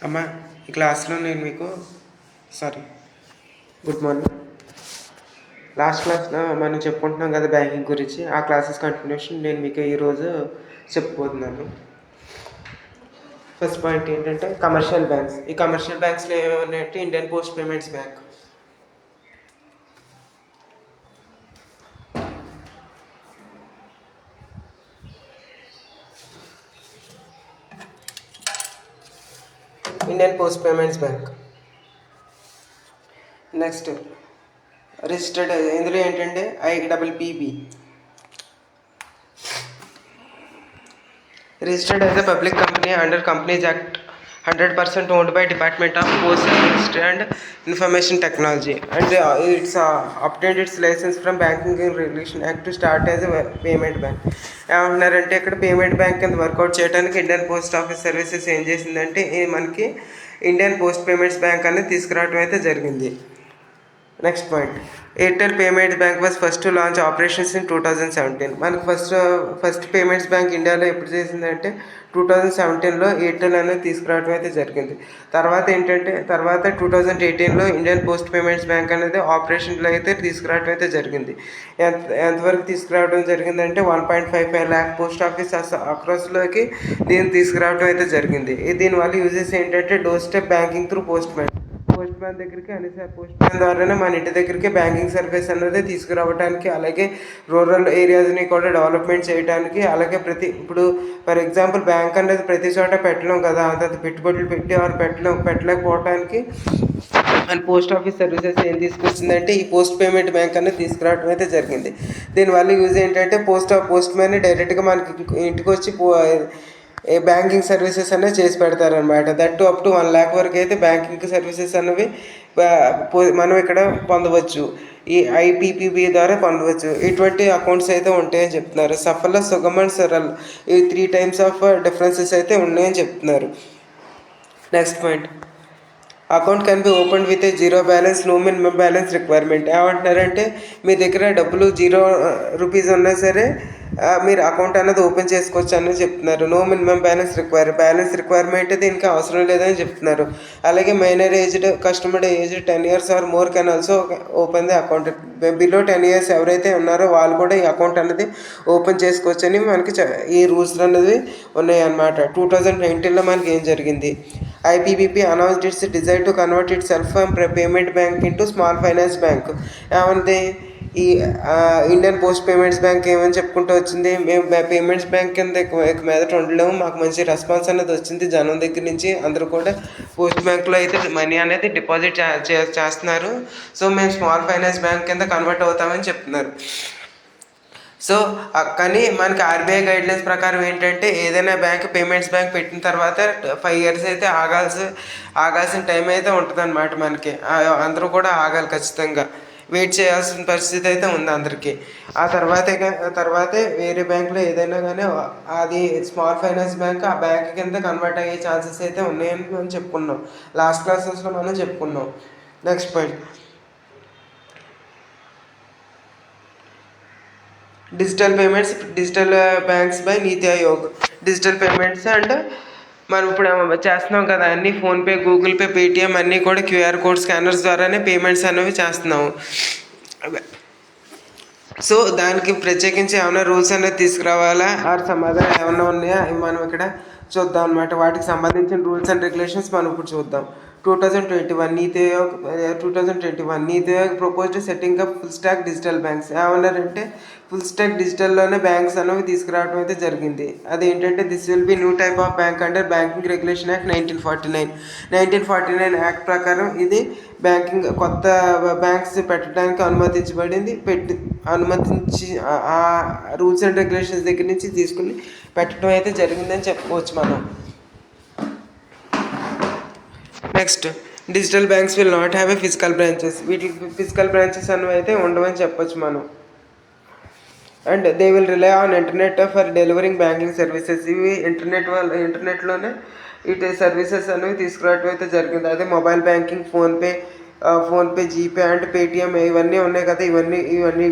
అమ్మ, ఈ క్లాస్లో నేను మీకు గుడ్ మార్నింగ్. లాస్ట్ క్లాస్లో మనం చెప్పుకుంటున్నాం కదా బ్యాంకింగ్ గురించి. ఆ క్లాసెస్ కంటిన్యూషన్ నేను మీకు ఈరోజు చెప్పబోతున్నాను. ఫస్ట్ పాయింట్ ఏంటంటే కమర్షియల్ బ్యాంక్స్. ఈ కమర్షియల్ బ్యాంక్స్లో ఏమన్నాయంటే Indian post payments bank, next registered ఇందులో ఏంటంటే IPPB, registered as a public company under companies act, 100% owned by Department of Post and Information Technology, and it's obtained its license from Banking and Regulation Act to start as a payment bank. ఏమంటున్నారంటే ఇక్కడ payment bank కింద work out చేయడానికి Indian post office services ఏం చేసిందంటే మనకి Indian post payments bank అనేది తీసుకురావడం అయితే జరిగింది. Next point, Airtel payments bank was first to launch operations in 2017. మనకు ఫస్ట్ పేమెంట్స్ బ్యాంక్ ఇండియాలో ఎప్పుడు చేసిందంటే 2017లో ఎయిర్టెల్ అనేది తీసుకురావడం అయితే జరిగింది. తర్వాత 2018లో ఇండియన్ పోస్ట్ పేమెంట్స్ బ్యాంక్ అనేది ఆపరేషన్లో అయితే తీసుకురావడం అయితే జరిగింది. ఎంతవరకు తీసుకురావడం జరిగిందంటే 1.55 lakh పోస్ట్ ఆఫీస్ అక్రాస్లోకి దీన్ని తీసుకురావడం అయితే జరిగింది. దీనివల్ల యూజెస్ ఏంటంటే door step banking through post man దగ్గరికి పోస్ట్ మ్యాన్ ద్వారానే మన ఇంటి దగ్గరికి బ్యాంకింగ్ సర్వీస్ అనేది తీసుకురావడానికి, అలాగే రూరల్ ఏరియాస్ని కూడా డెవలప్మెంట్ చేయడానికి, అలాగే ఇప్పుడు ఫర్ ఎగ్జాంపుల్ బ్యాంక్ అనేది ప్రతి చోట పెట్టలేం కదా, అంత పెట్టుబడులు పెట్టి వారు పెట్టలేకపోవడానికి మన పోస్ట్ ఆఫీస్ సర్వీసెస్ ఏం తీసుకొచ్చిందంటే ఈ పోస్ట్ పేమెంట్ బ్యాంక్ అనేది తీసుకురావడం అయితే జరిగింది. దీనివల్ల యూజ్ ఏంటంటే పోస్ట్ మ్యాన్ డైరెక్ట్గా మనకి ఇంటికి వచ్చి బ్యాంకింగ్ సర్వీసెస్ అనేవి చేసి పెడతారనమాట. దట్ అప్ టు 1 lakh వరకు అయితే బ్యాంకింగ్ సర్వీసెస్ అనేవి మనం ఇక్కడ పొందవచ్చు, ఈ IPPB ద్వారా పొందవచ్చు. ఇటువంటి అకౌంట్స్ అయితే ఉంటాయని చెప్తున్నారు. సఫల, సుగమ్ అండ్ సరళ్, ఈ 3 types ఆఫ్ డిఫరెన్సెస్ అయితే ఉన్నాయని చెప్తున్నారు. Next point, account can be open with a zero balance, no minimum balance requirement. ఏమంటున్నారంటే మీ దగ్గర డబ్బులు 0 rupees ఉన్నా సరే మీరు అకౌంట్ అనేది ఓపెన్ చేసుకోవచ్చు అని చెప్తున్నారు. నో మినిమం బ్యాలెన్స్ రిక్వైర్మెంట్ దీనికి అవసరం లేదని చెప్తున్నారు. అలాగే minor aged customer age 10 years or more can also open the account. Below 10 years ఎవరైతే ఉన్నారో వాళ్ళు కూడా ఈ అకౌంట్ అనేది ఓపెన్ చేసుకోవచ్చు అని మనకి ఈ రూల్స్ అనేది ఉన్నాయి అన్నమాట. 2019లో మనకి ఏం జరిగింది, IPPB announced its desire to convert itself from payment bank into small finance bank. ఏమంది ఈ ఇండియన్ పోస్ట్ పేమెంట్స్ బ్యాంక్ ఏమని చెప్పుకుంటూ వచ్చింది, మేము పేమెంట్స్ బ్యాంక్ కింద మీదట ఉండలేము, మాకు మంచి రెస్పాన్స్ అనేది వచ్చింది జనం దగ్గర నుంచి, అందరూ కూడా పోస్ట్ బ్యాంక్లో అయితే మనీ అనేది డిపాజిట్ చేస్తున్నారు, సో మేము స్మాల్ ఫైనాన్స్ బ్యాంక్ కింద కన్వర్ట్ అవుతామని చెప్తున్నారు. సో కానీ మనకి RBI గైడ్లైన్స్ ప్రకారం ఏంటంటే ఏదైనా బ్యాంక్ పేమెంట్స్ బ్యాంక్ పెట్టిన తర్వాత 5 years అయితే ఆగాల్సిన టైం అయితే ఉంటుంది అనమాట. మనకి అందరూ కూడా ఆగాలి, ఖచ్చితంగా వెయిట్ చేయాల్సిన పరిస్థితి అయితే ఉంది అందరికీ. ఆ తర్వాతే వేరే బ్యాంకులో ఏదైనా కానీ అది స్మాల్ ఫైనాన్స్ బ్యాంక్ ఆ బ్యాంక్ కింద కన్వర్ట్ అయ్యే ఛాన్సెస్ అయితే ఉన్నాయని మనం చెప్పుకున్నాం, లాస్ట్ క్లాసెస్లో మనం చెప్పుకున్నాం. Next point, digital payments, digital banks by NITI Aayog. Digital payments and మనం ఇప్పుడు చేస్తున్నాం కదా అన్నీ, ఫోన్పే, గూగుల్ పే, పేటిఎం అన్నీ కూడా QR కోడ్ స్కానర్స్ ద్వారానే పేమెంట్స్ అనేవి చేస్తున్నాము. సో దానికి ప్రత్యేకించి ఏమైనా రూల్స్ అనేది తీసుకురావాలా ఆర్ సమాధానం ఏమైనా ఉన్నాయా మనం ఇక్కడ చూద్దాం అనమాట. వాటికి సంబంధించిన రూల్స్ అండ్ రెగ్యులేషన్స్ మనం ఇప్పుడు చూద్దాం. 2021 నీతి Aayog proposed setting up full stock digital banks. ఏమన్నారంటే ఫుల్ స్టాక్ డిజిటల్లోనే బ్యాంక్స్ అనేవి తీసుకురావడం అయితే జరిగింది. అదేంటంటే this will be new type of bank under banking regulation act 1949 act ప్రకారం ఇది కొత్త బ్యాంక్స్ పెట్టడానికి అనుమతించి ఆ రూల్స్ అండ్ రెగ్యులేషన్స్ దగ్గర నుంచి తీసుకుని పెట్టడం అయితే జరిగిందని చెప్పుకోవచ్చు మనం. Next, digital banks will not have a physical branches. వీటికి ఫిజికల్ బ్రాంచెస్ అనేవి అయితే ఉండవని చెప్పొచ్చు మనం. And they will rely on internet for delivering banking services. ఇవి ఇంటర్నెట్లోనే ఇటు సర్వీసెస్ అనేవి తీసుకురావడం అయితే జరిగింది. అదే mobile banking, PhonePe, PhonePe, GPay and Paytm ఇవన్నీ ఉన్నాయి కదా,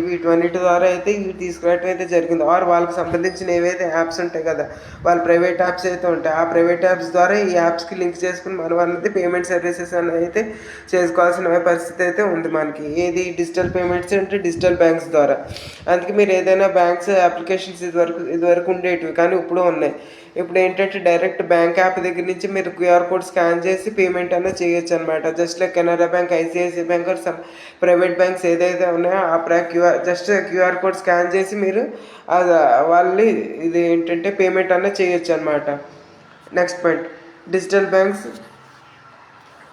వీటన్నిటి ద్వారా అయితే ఇవి తీసుకురావడం అయితే జరిగింది. ఆర్ వాళ్ళకి సంబంధించిన ఏవైతే యాప్స్ ఉంటాయి కదా, వాళ్ళ ప్రైవేట్ యాప్స్ అయితే ఉంటాయి, ఆ ప్రైవేట్ యాప్స్ ద్వారా ఈ యాప్స్కి లింక్ చేసుకుని మనం అనేది పేమెంట్ సర్వీసెస్ అనేది అయితే చేసుకోవాల్సిన పరిస్థితి అయితే ఉంది మనకి. ఏది డిజిటల్ పేమెంట్స్ అంటే డిజిటల్ బ్యాంక్స్ ద్వారా. అందుకే మీరు ఏదైనా బ్యాంక్స్ అప్లికేషన్స్ ఇదివరకు ఉండేటివి కానీ ఇప్పుడు ఉన్నాయి. ఇప్పుడు ఏంటంటే డైరెక్ట్ బ్యాంక్ యాప్ దగ్గర నుంచి మీరు క్యూఆర్ కోడ్ స్కాన్ చేసి పేమెంట్ అనేది చేయొచ్చు అనమాట. Just like Canara bank, ICICI bank or some private banks ఏదైతే ఉన్నాయో ఆ క్యూఆర్ కోడ్ స్కాన్ చేసి మీరు వాళ్ళని ఇది ఏంటంటే పేమెంట్ అనేది చేయొచ్చు అనమాట. Next point, digital banks,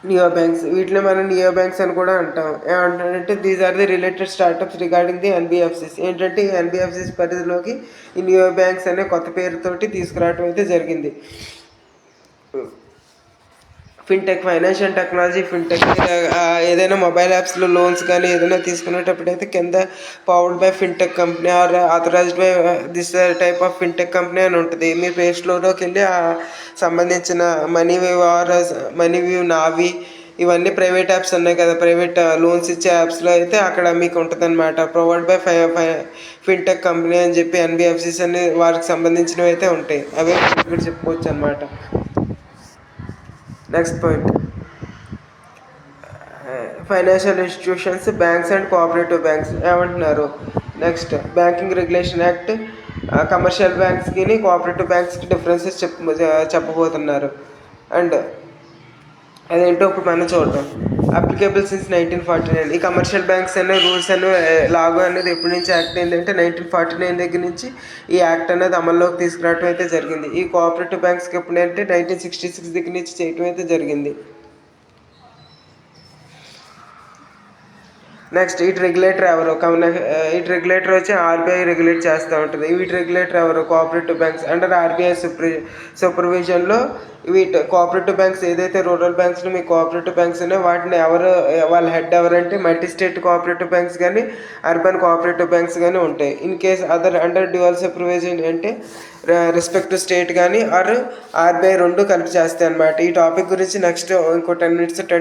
neo banks. వీటిని మనం నియో బ్యాంక్స్ అని కూడా అంటాం. ఏమంటారంటే these are the related startups regarding the NBFCs. ఏంటంటే ఈ ఎన్బిఎఫ్సిస్ పరిధిలోకి ఈ నియో బ్యాంక్స్ అనే కొత్త పేరుతోటి తీసుకురావడం అయితే జరిగింది. Fintech, financial technology, fintech. ఏదైనా మొబైల్ యాప్స్లో లోన్స్ కానీ ఏదైనా తీసుకునేటప్పుడు అయితే కింద powered by fintech company or authorized by this type of fintech company అని ఉంటుంది. మీ ప్లే స్టోర్లోకి వెళ్ళి సంబంధించిన మనీవ్యూ, నావి ఇవన్నీ ప్రైవేట్ యాప్స్ ఉన్నాయి కదా, ప్రైవేట్ లోన్స్ ఇచ్చే యాప్స్లో అయితే అక్కడ మీకు ఉంటుంది అనమాట. ప్రొవైడ్ బై ఫిన్టెక్ కంపెనీ అని చెప్పి ఎన్బిఎఫ్సిస్ అని వారికి సంబంధించినవి అయితే ఉంటాయి. అవే ఇక్కడ చెప్పుకోవచ్చు అనమాట. Next point, financial institutions, banks and cooperative banks ఏమంటున్నారు. Next, banking regulation act commercial బ్యాంక్స్కి కోఆపరేటివ్ బ్యాంక్స్కి డిఫరెన్సెస్ చెప్పబోతున్నారు. అండ్ అదేంటో ఇప్పుడు మనం చూద్దాం. Applicable since 1949. ఈ కమర్షియల్ బ్యాంక్స్ అనే రూల్స్ అనే లాగో అనేది ఎప్పటి నుంచి యాక్ట్ అయిందంటే 1949 దగ్గర నుంచి ఈ యాక్ట్ అనేది అమల్లోకి తీసుకురావడం అయితే జరిగింది. ఈ కోఆపరేటివ్ బ్యాంక్స్కి ఎప్పుడంటే 1966 దగ్గర నుంచి చేయటం అయితే జరిగింది. నెక్స్ట్, ఇటు రెగ్యులేటర్ ఎవరు? ఇటు రెగ్యులేటర్ వచ్చి ఆర్బీఐ రెగ్యులేట్ చేస్తూ ఉంటుంది. వీటి రెగ్యులేటర్ ఎవరు? కోఆపరేటివ్ బ్యాంక్స్ అండర్ ఆర్బీఐ సూపర్విజన్లో. వీటి కోఆపరేటివ్ బ్యాంక్స్ ఏదైతే రూరల్ బ్యాంక్స్లో మీ కోఆపరేటివ్ బ్యాంక్స్ ఉన్నాయో వాటిని వాళ్ళ హెడ్ ఎవరంటే మల్టీ స్టేట్ కోఆపరేటివ్ బ్యాంక్స్ కానీ అర్బన్ కోఆపరేటివ్ బ్యాంక్స్ కానీ ఉంటాయి. In case other under dual supervision అంటే రెస్పెక్టివ్ స్టేట్ కానీ ఆర్ ఆర్బీఐ రెండు కలిపి చేస్తాయి అనమాట. ఈ టాపిక్ గురించి నెక్స్ట్ ఇంకో 10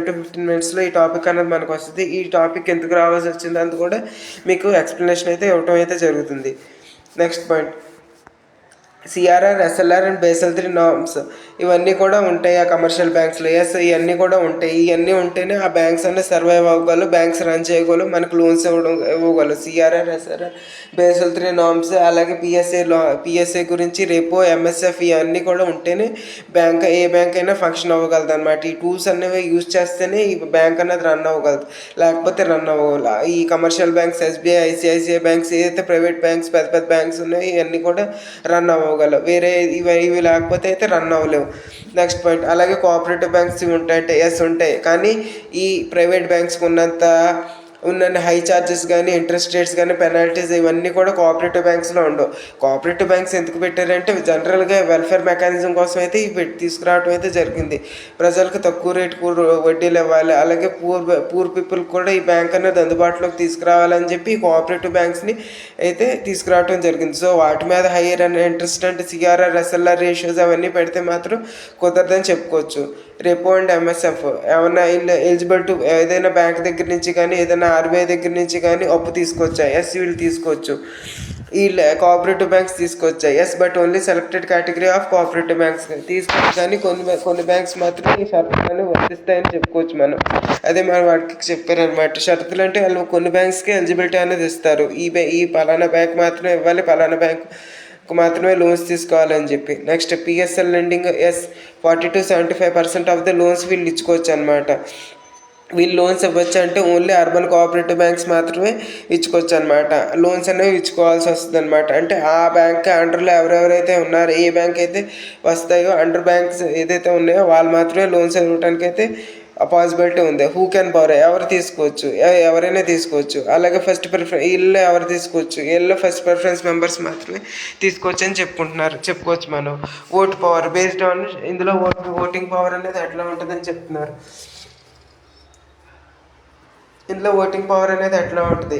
to 15 minutesలో ఈ టాపిక్ అనేది మనకు వస్తుంది. ఈ టాపిక్ ఎందుకు రావాల్సి వచ్చింది అందు కూడా మీకు ఎక్స్ప్లెనేషన్ అయితే ఇవ్వటం అయితే జరుగుతుంది. Next point, CRR, SLR and basal 3 norms ఇవన్నీ కూడా ఉంటాయి ఆ కమర్షియల్ బ్యాంక్స్లో. ఇవన్నీ కూడా ఉంటాయి. ఇవన్నీ ఉంటేనే ఆ బ్యాంక్స్ అన్నీ సర్వైవ్ అవ్వగలవు, బ్యాంక్స్ రన్ చేయగలవు, మనకు లోన్స్ ఇవ్వగలవు. సిఆర్ఆర్, ఎస్ఆర్ఆర్, బేసల్ 3 నార్మ్స్, అలాగే పిఎస్ఏ గురించి రెపో, ఎంఎస్ఎఫ్ ఇవన్నీ కూడా ఉంటేనే ఏ బ్యాంక్ అయినా ఫంక్షన్ అవ్వగలదు అనమాట. ఈ టూల్స్ అనేవి యూజ్ చేస్తేనే ఈ బ్యాంక్ అనేది రన్ అవ్వగలదు, లేకపోతే రన్ అవ్వగలదు. ఈ commercial banks, SBI, ICICI banks ఏదైతే ప్రైవేట్ బ్యాంక్స్, పెద్ద బ్యాంక్స్ ఉన్నాయో ఇవన్నీ కూడా రన్ అవ్వగలవు. వేరే ఇవి లేకపోతే అయితే రన్ అవ్వలేవు. నెక్స్ట్ పాయింట్, అలాగే కోఆపరేటివ్ బ్యాంక్స్ ఉంటాయంటే ఉంటాయి, కానీ ఈ ప్రైవేట్ బ్యాంక్స్కి ఉన్నంత హై ఛార్జెస్ కానీ ఇంట్రెస్ట్ రేట్స్ కానీ పెనాల్టీస్ ఇవన్నీ కూడా కోఆపరేటివ్ బ్యాంక్స్లో ఉండవు. కోఆపరేటివ్ బ్యాంక్స్ ఎందుకు పెట్టారంటే జనరల్గా వెల్ఫేర్ మెకానిజం కోసం అయితే ఇవి తీసుకురావడం అయితే జరిగింది. ప్రజలకు తక్కువ రేటుకు వడ్డీలు ఇవ్వాలి, అలాగే పూర్ పీపుల్కి కూడా ఈ బ్యాంక్ అనేది అందుబాటులోకి తీసుకురావాలని చెప్పి ఈ కోఆపరేటివ్ బ్యాంక్స్ని అయితే తీసుకురావడం జరిగింది. సో వాటి మీద హైయర్ ఇంట్రెస్ట్ అంటే సిఆర్ఆర్, ఎస్ఎల్ఆర్ రేషియోస్ అవన్నీ పెడితే మాత్రం కుదరదని చెప్పుకోవచ్చు. రెపో అండ్ ఎంఎస్ఎఫ్ ఏమన్నా ఎలిజిబుల్ టు ఏదైనా బ్యాంక్ దగ్గర నుంచి కానీ ఏదైనా ఆర్బీఐ దగ్గర నుంచి కానీ అప్పు తీసుకోవచ్చా? వీళ్ళు తీసుకోవచ్చు. ఈ కోఆపరేటివ్ బ్యాంక్స్ తీసుకోవచ్చా? But only selected category of cooperative banks తీసుకోవచ్చు, కానీ కొన్ని బ్యాంక్స్ మాత్రం ఈ షరతులను వర్తిస్తాయని చెప్పుకోవచ్చు మనం. అదే మనం వాటికి చెప్పారనమాట. షరతులు అంటే వాళ్ళు కొన్ని బ్యాంక్స్కి ఎలిజిబిలిటీ అనేది ఇస్తారు. ఈ పలానా బ్యాంక్ మాత్రమే ఇవ్వాలి, పలానా బ్యాంక్ మాత్రమే లోన్స్ తీసుకోవాలని చెప్పి. Next, పిఎస్ఎల్ lending 40 to 75% of the loans వీళ్ళు ఇచ్చుకోవచ్చు అనమాట. వీళ్ళు లోన్స్ ఇవ్వచ్చు అంటే ఓన్లీ అర్బన్ కోఆపరేటివ్ బ్యాంక్స్ మాత్రమే ఇచ్చుకోవచ్చు అనమాట. లోన్స్ అనేవి ఇచ్చుకోవాల్సి వస్తుంది అనమాట. అంటే ఆ బ్యాంక్ అండర్లో ఎవరెవరైతే ఉన్నారో, ఏ బ్యాంక్ అయితే వస్తాయో అండర్ బ్యాంక్స్ ఏదైతే ఉన్నాయో వాళ్ళు మాత్రమే లోన్స్ ఇవ్వడానికి అయితే పాసిబిలిటీ ఉంది. హూ కెన్ బారో, ఎవరు తీసుకోవచ్చు, ఎవరైనా తీసుకోవచ్చు. అలాగే ఫస్ట్ ప్రిఫరెన్స్ వీళ్ళు ఎవరు తీసుకోవచ్చు, వీళ్ళు ఫస్ట్ ప్రిఫరెన్స్ మెంబర్స్ మాత్రమే తీసుకోవచ్చు అని చెప్పుకోవచ్చు మనం. ఓట్ పవర్ బేస్డ్ ఆన్ ఇందులో ఓటింగ్ పవర్ అనేది ఎట్లా ఉంటుందని చెప్తున్నారు. ఇందులో ఓటింగ్ పవర్ అనేది ఎట్లా ఉంటుంది,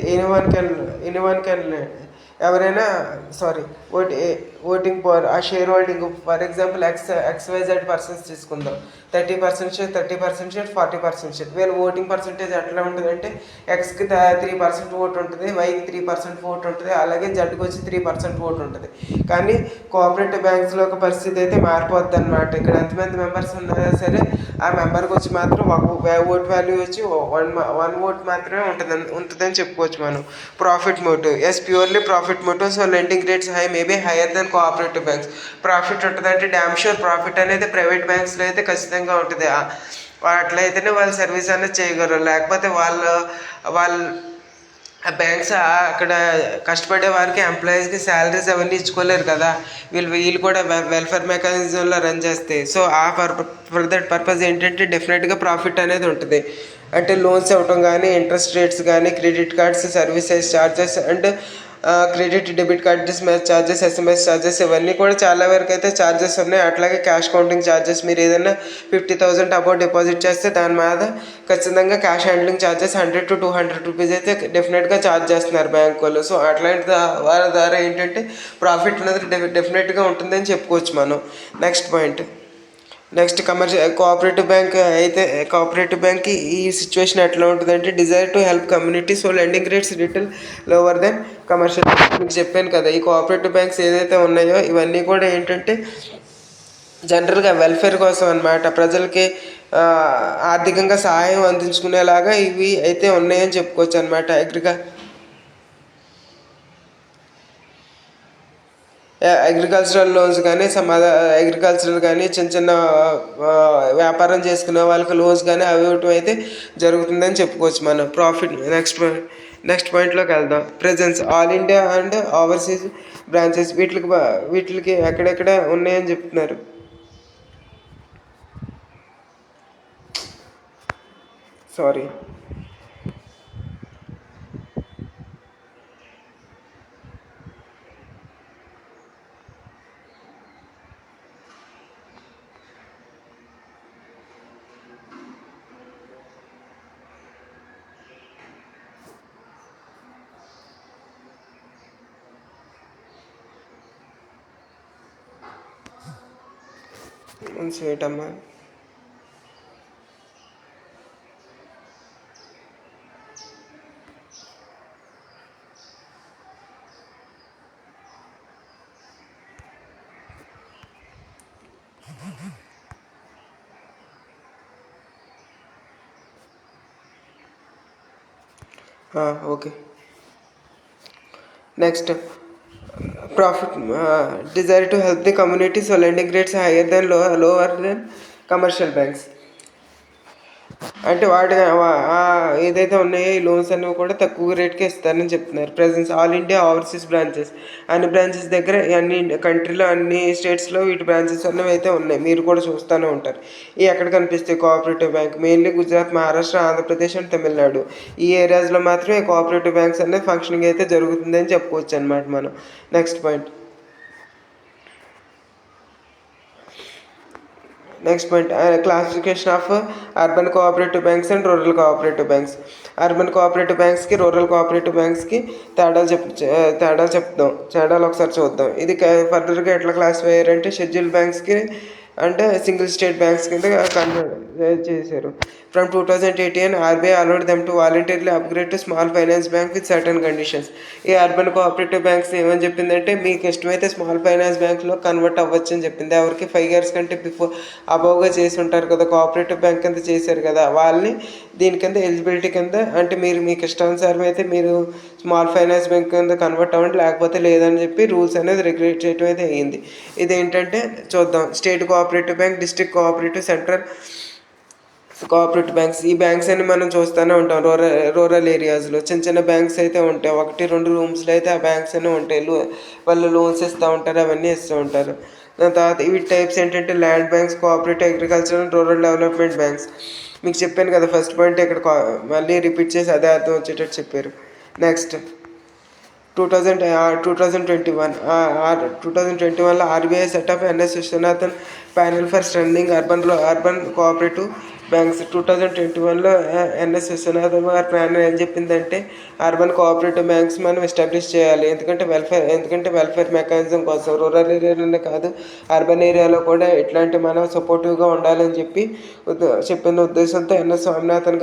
ఎనీవన్ కెన్ ఎవరైనా ఓటింగ్ పవర్, ఆ share holding for example XYZ persons తీసుకుందాం. 30% షేర్, 30% షేర్, 40% షేర్. వీళ్ళ ఓటింగ్ పర్సంటేజ్ ఎట్లా ఉంటుందంటే Xకి 3% ఓటు ఉంటుంది, Yకి 3% ఓటు ఉంటుంది, అలాగే Zకి వచ్చి 3% ఓటు ఉంటుంది. కానీ కోఆపరేటివ్ బ్యాంక్స్లో ఒక పరిస్థితి అయితే మారిపోద్ది అనమాట. ఇక్కడ ఎంతమంది మెంబర్స్ ఉన్నా సరే ఆ మెంబర్కి వచ్చి మాత్రం ఒక ఓట్ వాల్యూ వచ్చి వన్ ఓట్ మాత్రమే ఉంటుందని చెప్పుకోవచ్చు మనం. Profit motive, purely profit motive. So lending rates high maybe higher than cooperative banks. Profit ఉంటుందంటే డ్యామ్ షూర్ ప్రాఫిట్ అనేది ప్రైవేట్ బ్యాంక్స్లో అయితే ఖచ్చితంగా ఉంటుంది. అట్లయితేనే వాళ్ళు సర్వీస్ అనేది చేయగలరు. లేకపోతే వాళ్ళు ఆ బ్యాంక్స్ అక్కడ కష్టపడే వారికి ఎంప్లాయీస్కి శాలరీస్ అవన్నీ ఇచ్చుకోలేరు కదా. వీళ్ళు కూడా వెల్ఫేర్ మెకానిజంలో రన్ చేస్తాయి. సో ఫర్ దట్ పర్పస్ ఏంటంటే డెఫినెట్గా ప్రాఫిట్ అనేది ఉంటుంది. అంటే లోన్స్ ఇవ్వటం కానీ, ఇంట్రెస్ట్ రేట్స్ కానీ, credit cards services charges and credit debit card charges, SMS charges, ఇవన్నీ కూడా చాలా వరకు అయితే ఛార్జెస్ ఉన్నాయి. అట్లాగే క్యాష్ కౌంటింగ్ ఛార్జెస్, మీరు ఏదైనా 50,000 అబౌట్ డిపాజిట్ చేస్తే దాని మీద ఖచ్చితంగా cash handling charges 100 to 200 rupees అయితే డెఫినెట్గా ఛార్జ్ చేస్తున్నారు బ్యాంక్ వాళ్ళు. సో అట్లాంటి వారి ద్వారా ఏంటంటే ప్రాఫిట్ అనేది డెఫినెట్గా ఉంటుందని చెప్పుకోవచ్చు మనం. నెక్స్ట్ కోఆపరేటివ్ బ్యాంక్ అయితే కోఆపరేటివ్ బ్యాంక్ ఈ సిచ్యువేషన్ ఎట్లా ఉంటుందంటే desire to help community. So lending rates little lower than commercial. మీకు చెప్పాను కదా, ఈ కోఆపరేటివ్ బ్యాంక్స్ ఏదైతే ఉన్నాయో ఇవన్నీ కూడా ఏంటంటే జనరల్గా వెల్ఫేర్ కోసం అన్నమాట. ప్రజలకి ఆర్థికంగా సహాయం అందించుకునేలాగా ఇవి అయితే ఉన్నాయని చెప్పుకోవచ్చు అనమాట. అగ్రికల్చరల్ లోన్స్ కానీ అగ్రికల్చరల్ కానీ చిన్న వ్యాపారం చేసుకునే వాళ్ళకి లోన్స్ కానీ అవి ఇవ్వటం అయితే జరుగుతుందని చెప్పుకోవచ్చు మనం. ప్రాఫిట్ నెక్స్ట్ పాయింట్లోకి వెళ్దాం. Presence all India and overseas branches, వీటికి ఎక్కడెక్కడ ఉన్నాయని చెప్తున్నారు. సారీ, చేయటమ్మా. Okay. Next profit desire to help the community. So lending rates are higher than lower than commercial banks. అంటే ఏదైతే ఉన్నాయో ఈ లోన్స్ అనేవి కూడా తక్కువ రేట్కే ఇస్తారని చెప్తున్నారు. Presence all India overseas branches, అన్ని బ్రాంచెస్ దగ్గర అన్ని కంట్రీలో అన్ని స్టేట్స్లో వీటి బ్రాంచెస్ అనేవి అయితే ఉన్నాయి. మీరు కూడా చూస్తూనే ఉంటారు. ఇవి ఎక్కడ కనిపిస్తాయి? Cooperative bank mainly Gujarat, Maharashtra, Andhra Pradesh and Tamil Nadu. ఈ ఏరియాస్లో మాత్రమే కోఆపరేటివ్ బ్యాంక్స్ అనేది ఫంక్షనింగ్ అయితే జరుగుతుందని చెప్పుకోవచ్చు అనమాట మనం. Next point classification of urban cooperative banks and rural cooperative banks. Urban cooperative బ్యాంక్స్కి, రూరల్ కోఆపరేటివ్ బ్యాంక్స్కి తేడాలు ఒకసారి చూద్దాం. ఇది ఫర్దర్గా ఎట్లా క్లాసిఫై అయ్యారంటే షెడ్యూల్ బ్యాంక్స్కి అంటే సింగిల్ స్టేట్ బ్యాంక్స్ కింద కన్వర్ట్ చేశారు. From 2018 RBI allowed them to voluntarily upgrade to small finance bank with certain conditions. ఈ అర్బన్ కోఆపరేటివ్ బ్యాంక్స్ ఏమని చెప్పిందంటే మీకు ఇష్టమైతే స్మాల్ ఫైనాన్స్ బ్యాంక్లో కన్వర్ట్ అవ్వచ్చు అని చెప్పింది. ఎవరికి 5 years కంటే అబవ్గా చేసి ఉంటారు కదా, కోఆపరేటివ్ బ్యాంక్ కింద చేశారు కదా, వాళ్ళని దీని కింద ఎలిజిబిలిటీ కింద అంటే మీకు ఇష్టానుసారం అయితే మీరు స్మాల్ ఫైనాన్స్ బ్యాంక్ కింద కన్వర్ట్ అవ్వండి, లేకపోతే లేదని చెప్పి రూల్స్ అనేది రెగ్యులేట్ చేయడం అయితే అయ్యింది. ఇదేంటంటే చూద్దాం. State cooperative bank, district cooperative, central cooperative banks. ఈ బ్యాంక్స్ అన్ని మనం చూస్తూనే ఉంటాం. రూరల్ ఏరియాస్లో చిన్న బ్యాంక్స్ అయితే ఉంటాయి. 1-2 రూమ్స్లో అయితే ఆ బ్యాంక్స్ అన్నీ ఉంటాయి. వాళ్ళు లోన్స్ ఇస్తూ ఉంటారు, అవన్నీ ఇస్తూ ఉంటారు. దాని తర్వాత ఇవి టైప్స్ ఏంటంటే land banks, cooperative, agriculture and rural development banks. మీకు చెప్పాను కదా ఫస్ట్ పాయింట్, ఇక్కడ మళ్ళీ రిపీట్ చేసి అదే అర్థం వచ్చేటట్టు చెప్పారు. నెక్స్ట్ 2021లో RBI setup NS Viswanathan panel for strengthening urban cooperative banks 2021లో ఎన్ఎస్ విశ్వనాథన్ గారి ప్లాన్ ఏం చెప్పిందంటే అర్బన్ కోఆపరేటివ్ బ్యాంక్స్ మనం ఎస్టాబ్లిష్ చేయాలి. ఎందుకంటే వెల్ఫేర్ మెకానిజం కోసం రూరల్ ఏరియాలోనే కాదు అర్బన్ ఏరియాలో కూడా ఇట్లాంటి మనం సపోర్టివ్గా ఉండాలని చెప్పిన ఉద్దేశంతో స్వామినాథన్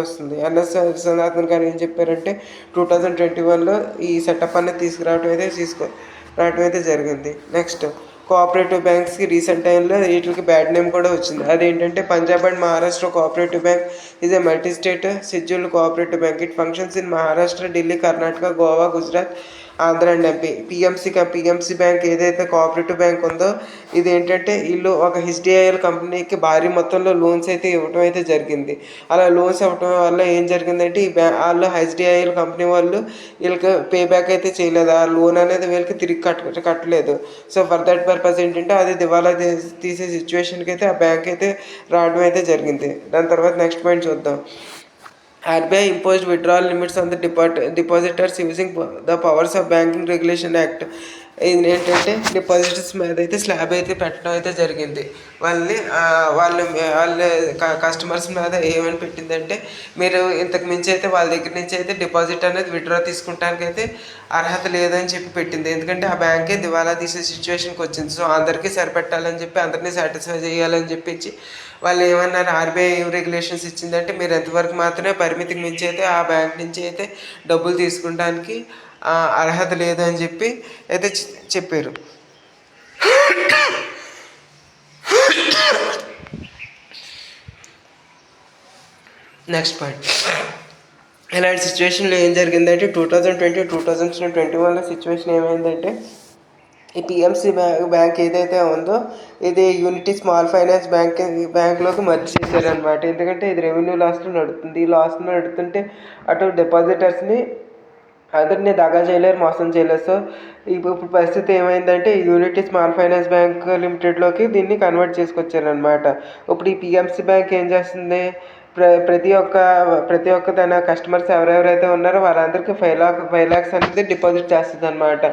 వస్తుంది. ఎన్ఎస్ విశ్వనాథన్ గారు ఏం చెప్పారంటే 2021లో ఈ సెటప్ అనేది రావడం అయితే జరిగింది. నెక్స్ట్ కోఆపరేటివ్ బ్యాంక్స్కి రీసెంట్ టైంలో వీటికి బ్యాడ్ నేమ్ కూడా వచ్చింది. అదేంటంటే Punjab and Maharashtra cooperative bank is a multi state scheduled cooperative bank. It functions in Maharashtra, Delhi, Karnataka, Goa, Gujarat, Andhra and MP. PMC bank ఏదైతే కోఆపరేటివ్ బ్యాంక్ ఉందో ఇది ఏంటంటే వీళ్ళు ఒక హెచ్డిఐఎల్ కంపెనీకి భారీ మొత్తంలో లోన్స్ అయితే ఇవ్వడం అయితే జరిగింది. అలా లోన్స్ ఇవ్వడం వల్ల ఏం జరిగిందంటే వాళ్ళు హెచ్డిఐఎల్ కంపెనీ వాళ్ళు వీళ్ళకి పే బ్యాక్ అయితే చేయలేదు. ఆ లోన్ అనేది వీళ్ళకి తిరిగి కట్టలేదు. సో ఫర్ దట్ పర్పస్ ఏంటంటే అది దివాలా తీసే సిచ్యువేషన్కి అయితే ఆ బ్యాంక్ అయితే రావడం అయితే జరిగింది. దాని తర్వాత నెక్స్ట్ పాయింట్ చూద్దాం. RBI imposed withdrawal limits on the depositors using the powers of Banking Regulation Act. ఇది ఏంటంటే డిపాజిటర్స్ మీద అయితే స్లాబ్ అయితే పెట్టడం అయితే జరిగింది. వాళ్ళ కస్టమర్స్ మీద ఏమని పెట్టిందంటే మీరు ఇంతకు మించి అయితే వాళ్ళ దగ్గర నుంచి అయితే డిపాజిట్ అనేది విత్డ్రా తీసుకుంటానికి అయితే అర్హత లేదని చెప్పి పెట్టింది. ఎందుకంటే ఆ బ్యాంకే దివాలా తీసే సిచ్యువేషన్కి వచ్చింది. సో అందరికీ సరిపెట్టాలని చెప్పి అందరినీ సాటిస్ఫై చేయాలని చెప్పి వాళ్ళు ఏమన్నారు, ఆర్బీఐ ఏం రెగ్యులేషన్స్ ఇచ్చిందంటే మీరు ఎంతవరకు మాత్రమే పరిమితికి మించి అయితే ఆ బ్యాంక్ నుంచి అయితే డబ్బులు తీసుకుంటానికి అర్హత లేదు అని చెప్పి అయితే చెప్పారు. నెక్స్ట్ పాయింట్, ఇలాంటి సిచ్యువేషన్లో ఏం జరిగిందంటే 2021లో సిచ్యువేషన్ ఏమైందంటే ఈ పిఎంసి బ్యాంక్ ఏదైతే ఉందో ఇది యూనిటీ స్మాల్ ఫైనాన్స్ బ్యాంక్లోకి మర్జ్ చేశారనమాట. ఎందుకంటే ఇది రెవెన్యూ లాస్లో నడుస్తుంది. ఈ లాస్లో నడుతుంటే అటు డిపాజిటర్స్ని అందరినీ దగా చేయలేరు, మోసం చేయలేరు. సో ఇప్పుడు పరిస్థితి ఏమైందంటే యూనిటీ స్మాల్ ఫైనాన్స్ బ్యాంక్ లిమిటెడ్లోకి దీన్ని కన్వర్ట్ చేసుకొచ్చారనమాట. ఇప్పుడు ఈ పిఎంసి బ్యాంక్ ఏం చేస్తుంది, ప్రతి ఒక్క తన కస్టమర్స్ ఎవరెవరైతే ఉన్నారో వాళ్ళందరికీ 5 lakhs అనేది డిపాజిట్ చేస్తుంది అనమాట.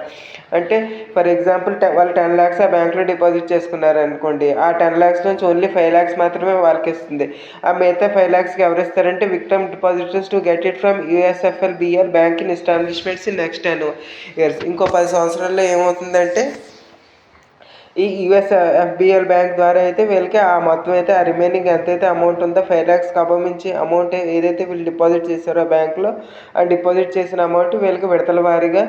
అంటే ఫర్ ఎగ్జాంపుల్ వాళ్ళు 10 lakhs ఆ బ్యాంక్లో డిపాజిట్ చేసుకున్నారు అనుకోండి, ఆ 10 lakhs నుంచి ఓన్లీ 5 lakhs మాత్రమే వాళ్ళకి ఇస్తుంది. ఆ మిగతా 5 lakhsకి ఎవరు ఇస్తారంటే victim depositors to get it from USFLBL bank in establishments in next 10 years. ఇంకో 10 సంవత్సరాల్లో ఏమవుతుందంటే ఈ USFBL బ్యాంక్ ద్వారా అయితే వీళ్ళకి ఆ మొత్తం అయితే ఆ రిమైనింగ్ ఎంతైతే అమౌంట్ ఉందో 5 lakhs మించి అమౌంట్ ఏదైతే వీళ్ళు డిపాజిట్ చేశారో బ్యాంక్లో ఆ డిపాజిట్ చేసిన అమౌంట్ వీళ్ళకి విడతల వారీగా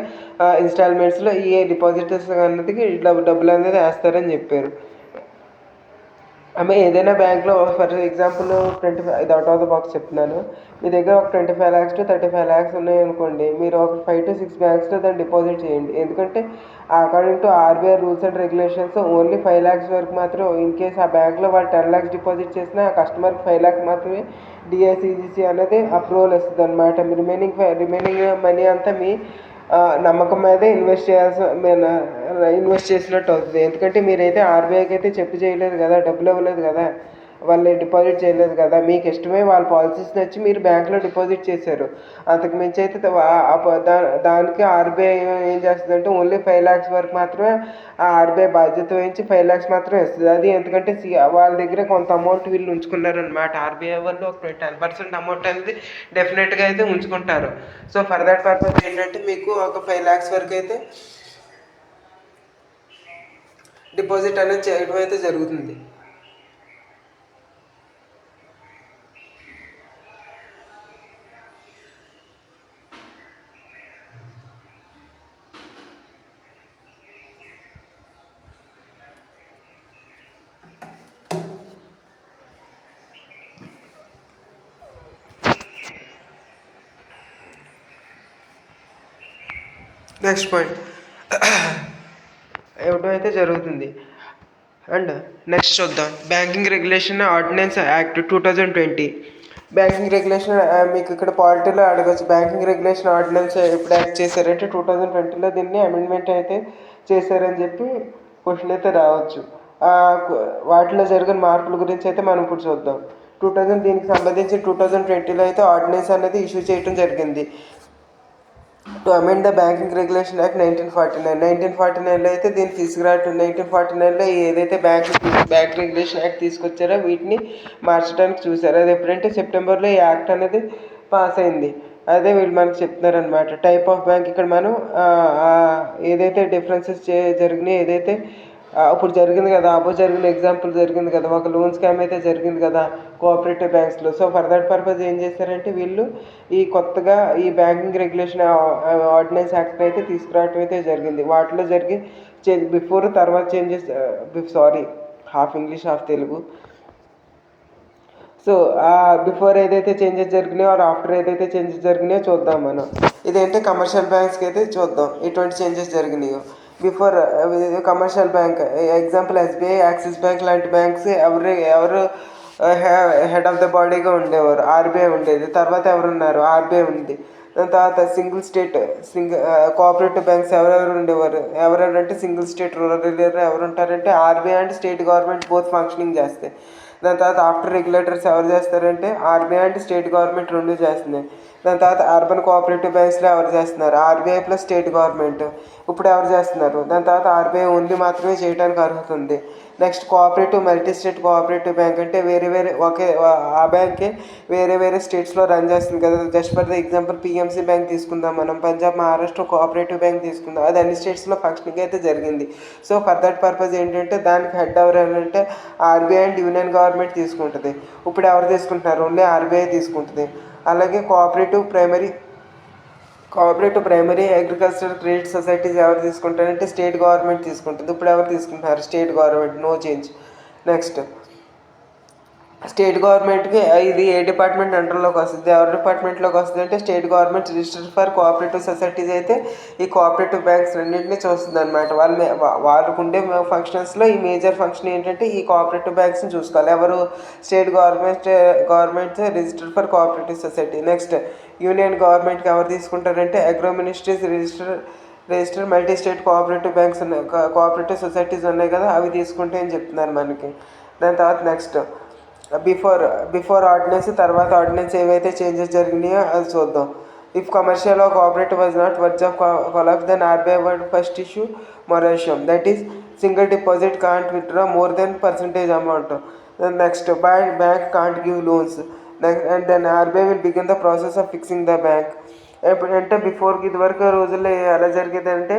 ఇన్స్టాల్మెంట్స్లో ఈ డిపాజిటర్స్ అన్నదికి డబ్బులు అనేది వేస్తారని చెప్పారు. ఏదైనా బ్యాంక్లో ఫర్ ఎగ్జాంపుల్ 25 ఇది అవుట్ ఆఫ్ ద బాక్స్ చెప్తున్నాను. మీ దగ్గర ఒక 25 lakhs to 35 lakhs ఉన్నాయనుకోండి, మీరు ఒక 5 to 6 బ్యాంక్స్లో దాన్ని డిపాజిట్ చేయండి. ఎందుకంటే according to RBI rules and regulations only 5 lakhs వరకు మాత్రం ఇన్ కేస్ ఆ బ్యాంక్లో వాళ్ళు 10 lakhs డిపాజిట్ చేసినా ఆ కస్టమర్కి 5 lakhs మాత్రమే డిఐసిజిసి అనేది అప్రూవల్ వస్తుంది అనమాట. రిమైనింగ్ మనీ అంతా మీ నమ్మకం మీదే ఇన్వెస్ట్ చేసినట్టు అవుతుంది. ఎందుకంటే మీరైతే ఆర్బీఐకి అయితే చెప్పి చేయలేదు కదా, డబ్బులు ఇవ్వలేదు కదా, వాళ్ళు డిపాజిట్ చేయలేదు కదా, మీకు ఇష్టమే వాళ్ళ పాలసీస్ నచ్చి మీరు బ్యాంక్లో డిపాజిట్ చేశారు. అంతకు మించి అయితే దానికి ఆర్బీఐ ఏం చేస్తుందంటే ఓన్లీ 5 lakhs వరకు మాత్రమే ఆ ఆర్బీఐ బాధ్యత వహించి 5 lakhs మాత్రమే ఇస్తుంది. అది ఎందుకంటే వాళ్ళ దగ్గర కొంత అమౌంట్ వీళ్ళు ఉంచుకున్నారనమాట. ఆర్బీఐ వాళ్ళు ఒక 10% అమౌంట్ అనేది డెఫినెట్గా అయితే ఉంచుకుంటారు. సో ఫర్ దట్ పర్పస్ ఏంటంటే మీకు ఒక 5 lakhs వరకు అయితే డిపాజిట్ అనేది చేయడం అయితే జరుగుతుంది. నెక్స్ట్ పాయింట్ ఇవ్వడం అయితే జరుగుతుంది. అండ్ నెక్స్ట్ చూద్దాం, banking regulation ordinance act 2020. Banking regulation మీకు ఇక్కడ పాలిటీలో అడగచ్చు, బ్యాంకింగ్ రెగ్యులేషన్ ఆర్డినెన్స్ ఎప్పుడు యాక్ట్ చేశారంటే 2020లో దీన్ని అమెండ్మెంట్ అయితే చేశారని చెప్పి క్వశ్చన్ అయితే రావచ్చు. వాటిలో జరిగిన మార్పుల గురించి అయితే మనం ఇప్పుడు చూద్దాం. దీనికి సంబంధించి 2020లో అయితే ఆర్డినెన్స్ అనేది ఇష్యూ చేయడం జరిగింది. To amend the banking regulation act 1949. 1949లో అయితే దీన్ని తీసుకురావటం 1949లో ఏదైతే బ్యాంక్ రెగ్యులేషన్ యాక్ట్ తీసుకొచ్చారో వీటిని మార్చడానికి చూశారు. అది ఎప్పుడంటే సెప్టెంబర్లో ఈ యాక్ట్ అనేది పాస్ అయింది. అదే వీళ్ళు మనకు చెప్తున్నారనమాట. టైప్ ఆఫ్ బ్యాంక్ ఇక్కడ మనం ఏదైతే డిఫరెన్సెస్ జరిగినాయి, ఏదైతే ఇప్పుడు జరిగింది కదా, జరిగిన ఎగ్జాంపుల్ జరిగింది కదా, ఒక లోన్ స్కామ్ అయితే జరిగింది కదా కోఆపరేటివ్ బ్యాంక్స్లో. సో ఫర్ దట్ పర్పస్ ఏం చేశారంటే వీళ్ళు ఈ కొత్తగా ఈ బ్యాంకింగ్ రెగ్యులేషన్ ఆర్డినెన్స్ యాక్ట్ అయితే తీసుకురావటం అయితే జరిగింది. వాటిలో జరిగి బిఫోర్ తర్వాత changes, half English half Telugu. So before ఏదైతే చేంజెస్ జరిగినాయో ఆర్ ఆఫ్టర్ ఏదైతే చేంజెస్ జరిగినాయో చూద్దాం మనం. ఇదేంటే కమర్షియల్ బ్యాంక్స్కి అయితే చూద్దాం ఎటువంటి చేంజెస్ జరిగినాయో. Before commercial bank example SBI, Axis bank లాంటి బ్యాంక్స్ ఎవరు హెడ్ ఆఫ్ ద బాడీగా ఉండేవారు, ఆర్బీఐ ఉండేది. తర్వాత ఎవరున్నారు, ఆర్బీఐ ఉంది. దాని తర్వాత కోఆపరేటివ్ బ్యాంక్స్ ఎవరెవరు ఉండేవారు, ఎవరెవరంటే సింగిల్ స్టేట్ రూరల్ ఏరియాలో ఎవరు ఉంటారంటే RBI and state government both functioning చేస్తాయి. దాని తర్వాత ఆఫ్టర్ రెగ్యులేటర్స్ ఎవరు చేస్తారంటే ఆర్బీఐ అండ్ స్టేట్ గవర్నమెంట్ రెండు చేస్తున్నాయి. దాని తర్వాత అర్బన్ కోఆపరేటివ్ బ్యాంక్స్లో ఎవరు చేస్తున్నారు, ఆర్బీఐ ప్లస్ స్టేట్ గవర్నమెంట్ ఇప్పుడు ఎవరు చేస్తున్నారు. దాని తర్వాత ఆర్బీఐ ఓన్లీ మాత్రమే చేయడానికి అర్హత ఉంది. Next cooperative multi state cooperative bank అంటే వేరే ఆ బ్యాంకే వేరే స్టేట్స్లో రన్ చేస్తుంది కదా. Just for the example PMC bank తీసుకుందాం మనం, పంజాబ్ మహారాష్ట్ర కోఆపరేటివ్ బ్యాంక్ తీసుకుందాం. అది అన్ని స్టేట్స్లో ఫంక్షనింగ్ అయితే జరిగింది. సో ఫర్ దట్ పర్పస్ ఏంటంటే దానికి హెడ్ ఎవరంటే ఆర్బీఐ అండ్ యూనియన్ గవర్నమెంట్ తీసుకుంటుంది. ఇప్పుడు ఎవరు తీసుకుంటున్నారు, ఓన్లీ ఆర్బీఐ తీసుకుంటుంది. అలాగే cooperative primary agricultural credit societies ఎవరు తీసుకుంటారంటే స్టేట్ గవర్నమెంట్ తీసుకుంటుంది. ఇప్పుడు ఎవరు తీసుకుంటున్నారు, state government, no change. Next state గవర్నమెంట్కి ఇది ఏ డిపార్ట్మెంట్ అండర్లోకి వస్తుంది, ఎవరి డిపార్ట్మెంట్లోకి వస్తుంది అంటే state government register for cooperative societies అయితే ఈ కోఆపరేటివ్ బ్యాంక్స్ రెండింటినీ చూస్తుంది అనమాట. వాళ్ళకు ఉండే ఫంక్షన్స్లో ఈ మేజర్ ఫంక్షన్ ఏంటంటే ఈ కోఆపరేటివ్ బ్యాంక్స్ని చూసుకోవాలి. ఎవరు, state government register for cooperative society. Next union గవర్నమెంట్కి ఎవరు తీసుకుంటారంటే agro ministries register multi state cooperative banks ఉన్నాయి, కోఆపరేటివ్ సొసైటీస్ ఉన్నాయి కదా, అవి తీసుకుంటే అని చెప్తున్నారు మనకి. దాని తర్వాత నెక్స్ట్ బిఫోర్ ఆర్డినెన్స్, తర్వాత ఆర్డినెన్స్ ఏవైతే చేంజెస్ జరిగినాయో అది చూద్దాం. If commercial or cooperative was not verge of collapse then RBI would first issue moratorium, that is single deposit can't withdraw more than percentage amount. Next bank can't give loans and then RBI will begin the process of fixing the bank. ఎప్పుడంటే బిఫోర్కి ఇదివరకు రోజుల్లో ఎలా జరిగేదంటే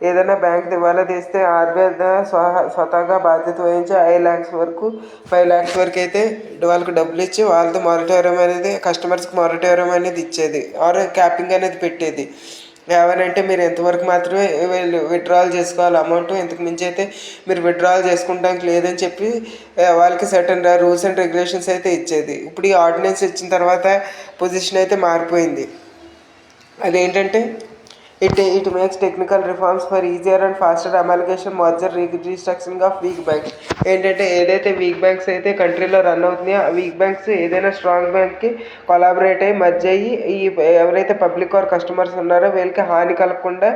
ఏదైనా bank దివాలా తీస్తే RBI స్వతహాగా బాధ్యత వహించి 5 lakhs వరకు అయితే వాళ్ళకి డబ్బులు ఇచ్చి వాళ్ళతో మారిటోరియం అనేది కస్టమర్స్కి మారిటోరియం అనేది ఇచ్చేది, ఆర్ క్యాపింగ్ అనేది పెట్టేది. ఏమనంటే మీరు ఎంతవరకు మాత్రమే విత్డ్రాల్ చేసుకోవాలి అమౌంట్, ఇంతకు మించి అయితే మీరు విత్డ్రాల్ చేసుకుంటానికి లేదని చెప్పి వాళ్ళకి సర్టన్ రూల్స్ అండ్ రెగ్యులేషన్స్ అయితే ఇచ్చేది. ఇప్పుడు ఈ ఆర్డినెన్స్ ఇచ్చిన తర్వాత పొజిషన్ అయితే మారిపోయింది. అదేంటంటే it makes technical reforms for easier and faster amalgamation merger restructuring of weak banks. ఏంటంటే ఏదైతే వీక్ బ్యాంక్స్ అయితే కంట్రీలో రన్ అవుతున్నాయో ఆ వీక్ బ్యాంక్స్ ఏదైనా స్ట్రాంగ్ బ్యాంక్కి కొలాబరేట్ అయ్యి మర్జ్ అయ్యి ఈ ఎవరైతే పబ్లిక్ ఆర్ కస్టమర్స్ ఉన్నారో వీళ్ళకి హాని కలగకుండా